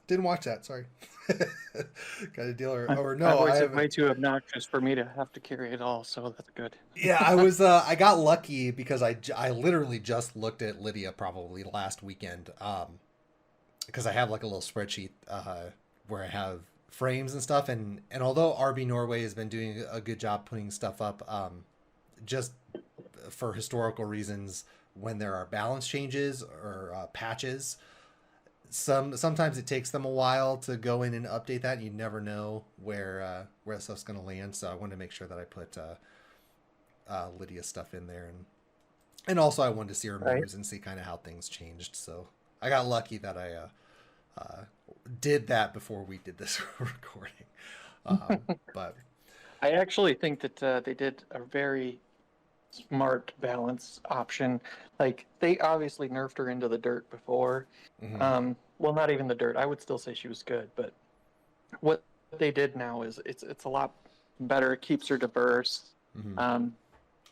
Didn't watch that. Sorry. Got to deal or My no, I voice is haven't. way too obnoxious for me to have to carry it all, so that's good. Yeah, I was. I got lucky because I literally just looked at Lydia probably last weekend. Because I have like a little spreadsheet where I have frames and stuff, and although RB Norway has been doing a good job putting stuff up, just for historical reasons, when there are balance changes or patches, sometimes it takes them a while to go in and update that. And you never know where stuff's going to land, so I wanted to make sure that I put Lydia's stuff in there, and also I wanted to see her Right. moves and see kind of how things changed. So I got lucky that I uh, did that before we did this recording. But I actually think that they did a very smart balance option. Like, they obviously nerfed her into the dirt before. mhm, Well, not even the dirt. I would still say she was good, but what they did now is it's a lot better. It keeps her diverse. mhm. Um,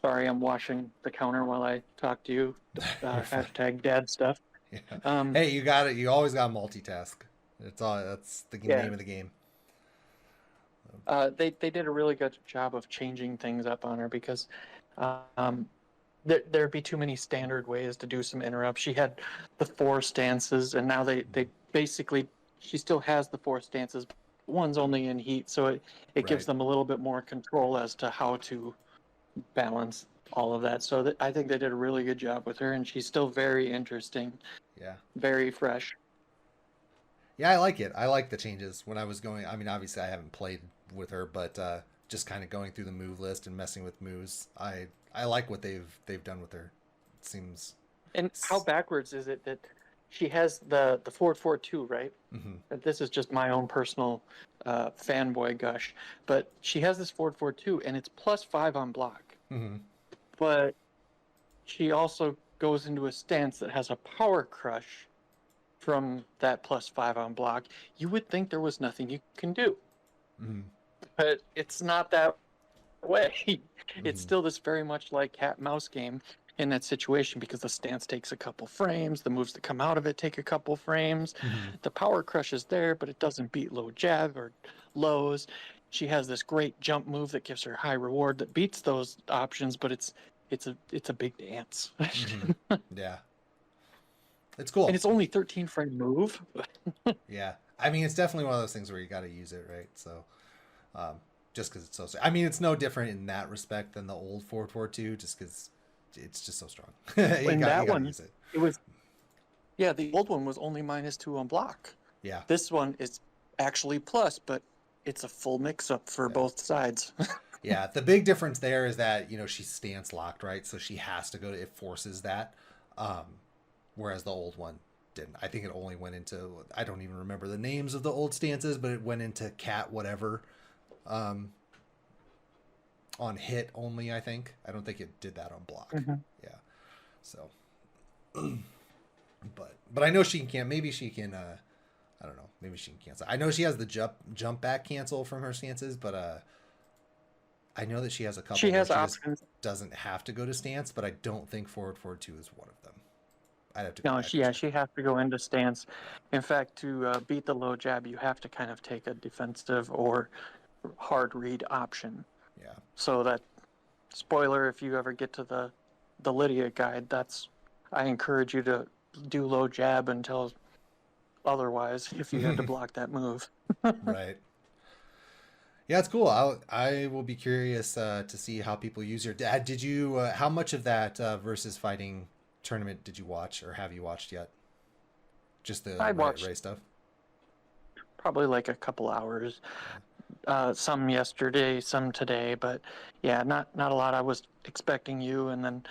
Sorry, I'm washing the counter while I talk to you. You're fine. Hashtag dad stuff. Yeah. Um, Hey, you got it. You always got to multitask. That's the yeah, name of the game. they did a really good job of changing things up on her, because um, there'd be too many standard ways to do some interrupts. She had the 4 stances, and now they basically, she still has the 4 stances. But one's only in heat, so it gives Right. them a little bit more control as to how to balance all of that. So I think they did a really good job with her, and she's still very interesting, Yeah. very fresh. Yeah, I like it. I like the changes when I was going. I mean, obviously, I haven't played with her, but just kind of going through the move list and messing with moves. I like what they've done with her. It seems. And how backwards is it that she has the forward 4-2, right? Mm-hmm, This is just my own personal fanboy gush, but she has this forward 4-2, and it's +5 on block. mm-hmm. But she also goes into a stance that has a power crush, from that +5 on block, you would think there was nothing you can do. Mm-hmm. But it's not that way. It's Mm-hmm. still this very much like cat mouse game in that situation, because the stance takes a couple frames, the moves that come out of it take a couple frames. Mm-hmm. The power crush is there, but it doesn't beat low jab or lows. She has this great jump move that gives her high reward that beats those options, but it's a big dance. Mm-hmm. Yeah, it's And cool. it's only 13 frame move. Yeah, I mean, it's definitely one of those things where you got to use it, right? So, um, just because it's so, I mean, it's no different in that respect than the old 442, just because it's just so strong. you In got that to one, use it. it was, yeah, the old one was only -2 on block. Yeah, This one is actually plus, but it's a full mix-up for yeah, both sides. yeah. The big difference there is that she's stance locked, right? So she has to go to it, forces that, um, whereas the old one didn't. I think it only went into, I don't even remember the names of the old stances, but it went into cat whatever, um, on hit only. I don't think it did that on block. Mm-hmm. Yeah, so. But I know she can. Maybe she can. I don't know. Maybe she can cancel. I know she has the jump back cancel from her stances, but I know that she has a couple She where has she just options. doesn't have to go to stance. But I don't think forward 2 is one of them. I'd have to go No, back and check. she has to go into stance. In fact, to beat the low jab, you have to kind of take a defensive or hard read option. Yeah. So that, spoiler, if you ever get to the Lydia guide, I encourage you to do low jab until otherwise, if you had to block that move. Right. Yeah, it's cool. I will be curious to see how people use your. Did you? How much of that versus fighting tournament did you watch, or have you watched yet? Just the I watched Ray stuff. probably like a couple hours. Some yesterday, some today, but yeah, not a lot. I was expecting you, and then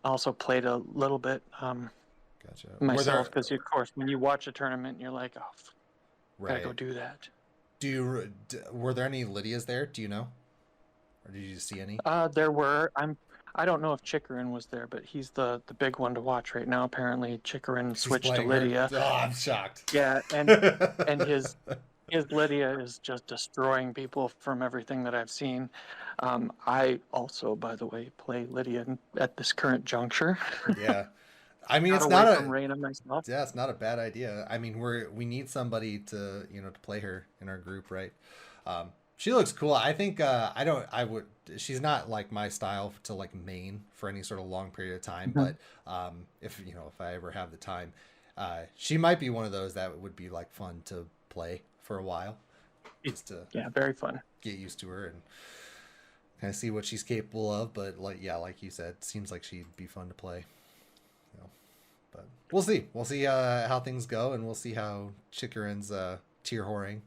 also played a little bit Gotcha. Were myself, there because of course when you watch a tournament, you're like, oh, gotta go right? do that. Were there any Lydias there? Do you know, or did you see any? There were. I don't know if Chikarin was there, but he's the big one to watch right now. Apparently, Chikarin She's switched to playing her. Lydia. Oh, I'm shocked. Yeah, and his Lydia is just destroying people from everything that I've seen. I also, by the way, play Lydia at this current juncture. Yeah, I mean Got it's away not from a Reina myself. yeah, it's not a bad idea. I mean we need somebody to to play her in our group, right? She looks cool. I think I would. She's not like my style to like main for any sort of long period of time, Mhm. but if if I ever have the time, she might be one of those that would be like fun to play for a while, just to Yeah, very fun. get used to her and kind of see what she's capable of. But like you said, seems like she'd be fun to play. You know, but we'll see. We'll see how things go, and we'll see how Chikarin's tier whoring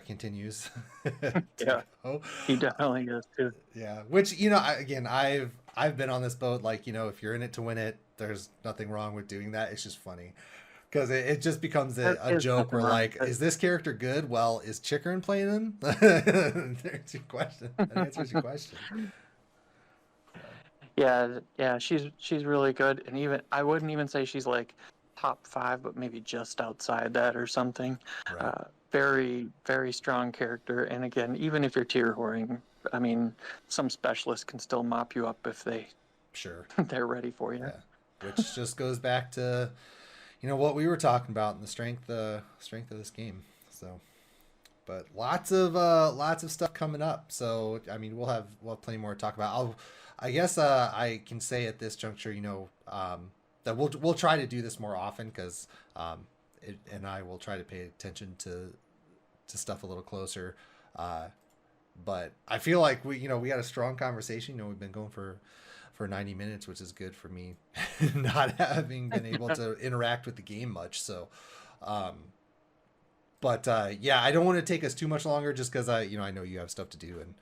continues. Yeah, Go. he definitely is too. Yeah, which again, I've been on this boat. Like if you're in it to win it, there's nothing wrong with doing that. It's just funny because it just becomes There a is joke nothing where wrong like, with is this character good? Well, is Chikarin playing him? There's your question. That answers your question. Yeah, she's really good, and even I wouldn't even say she's like top 5, but maybe just outside that or something. Right. Very, very strong character, and again, even if you're tier whoring, I mean, some specialists can still mop you up if Sure. they're ready for you. Yeah. Which just goes back to what we were talking about and the strength of this game. So, but lots of stuff coming up. So I mean, we'll have plenty more to talk about. I guess I can say at this juncture, that we'll try to do this more often because and I will try to pay attention to stuff a little closer. But I feel like we had a strong conversation. We've been going for 90 minutes, which is good for me, not having been able to interact with the game much. So, but yeah, I don't want to take us too much longer just because I know you have stuff to do, and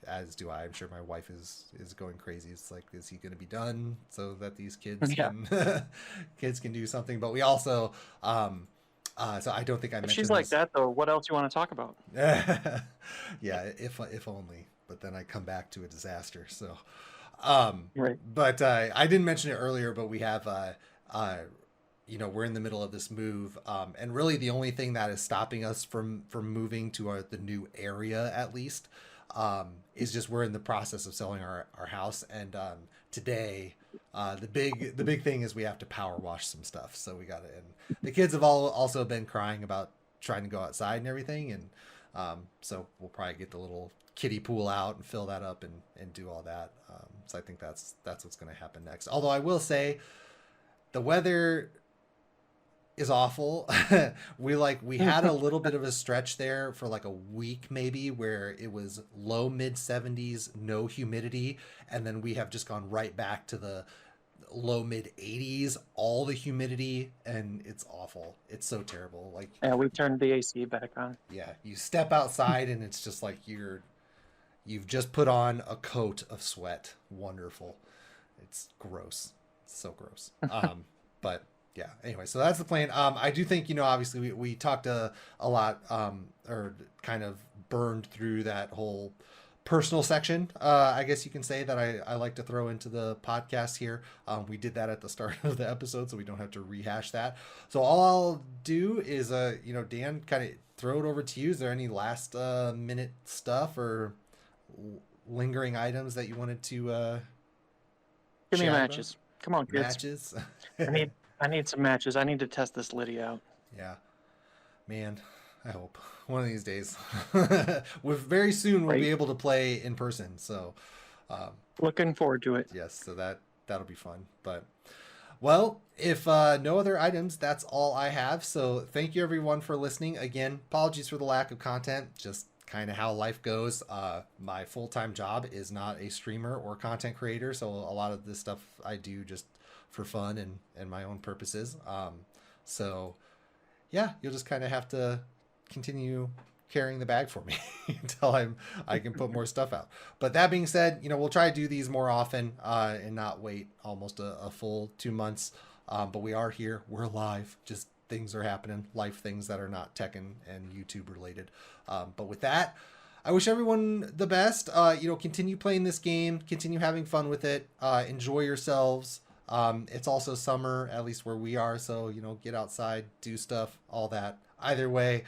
as do I. I'm sure my wife is going crazy. It's like, is he going to be done so that these kids Yeah. can do something? But we also so I don't think I If mentioned she's like this. that, though, what else you want to talk about? Yeah, if only. But then I come back to a disaster. So, Right. but I didn't mention it earlier, but we have we're in the middle of this move, and really the only thing that is stopping us from moving to the new area, at least, is just we're in the process of selling our house. And today, the big thing is we have to power wash some stuff. So we got it. And the kids have all also been crying about trying to go outside and everything. And so we'll probably get the little kiddie pool out and fill that up and do all that. So I think that's what's going to happen next. Although I will say, the weather is awful. we had a little bit of a stretch there for like a week maybe where it was low mid 70s, no humidity, and then we have just gone right back to the low mid 80s, all the humidity, and it's awful. It's so terrible. Like, Yeah, we turned the AC back on. yeah, you step outside and it's just like you've just put on a coat of sweat. Wonderful. It's gross. It's so gross. But yeah, anyway, so that's the plan. I do think, obviously we talked a lot, or kind of burned through that whole personal section, I guess you can say, that I like to throw into the podcast here. We did that at the start of the episode, so we don't have to rehash that. So all I'll do is, Dan, kind of throw it over to you. Is there any last minute stuff or lingering items that you wanted to Give me chat matches. about? Come on, kids. Matches? I need some matches. I need to test this Liddy out. Yeah, man, I hope one of these days. Very soon we'll be able to play in person. So, looking forward to it. yes, so that'll be fun. But, well, if no other items, that's all I have. So thank you everyone for listening. Again, apologies for the lack of content. Just kind of how life goes. My full-time job is not a streamer or content creator, so a lot of this stuff I do just for fun and my own purposes. So yeah, you'll just kind of have to continue carrying the bag for me until I can put more stuff out. But that being said, we'll try to do these more often, and not wait almost a full 2 months. But we are here, we're live, just things are happening, life things that are not tech and YouTube related. But with that, I wish everyone the best. Continue playing this game, continue having fun with it, enjoy yourselves. It's also summer, at least where we are. So, get outside, do stuff, all that. Either way,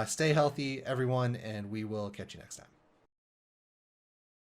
stay healthy, everyone, and we will catch you next time.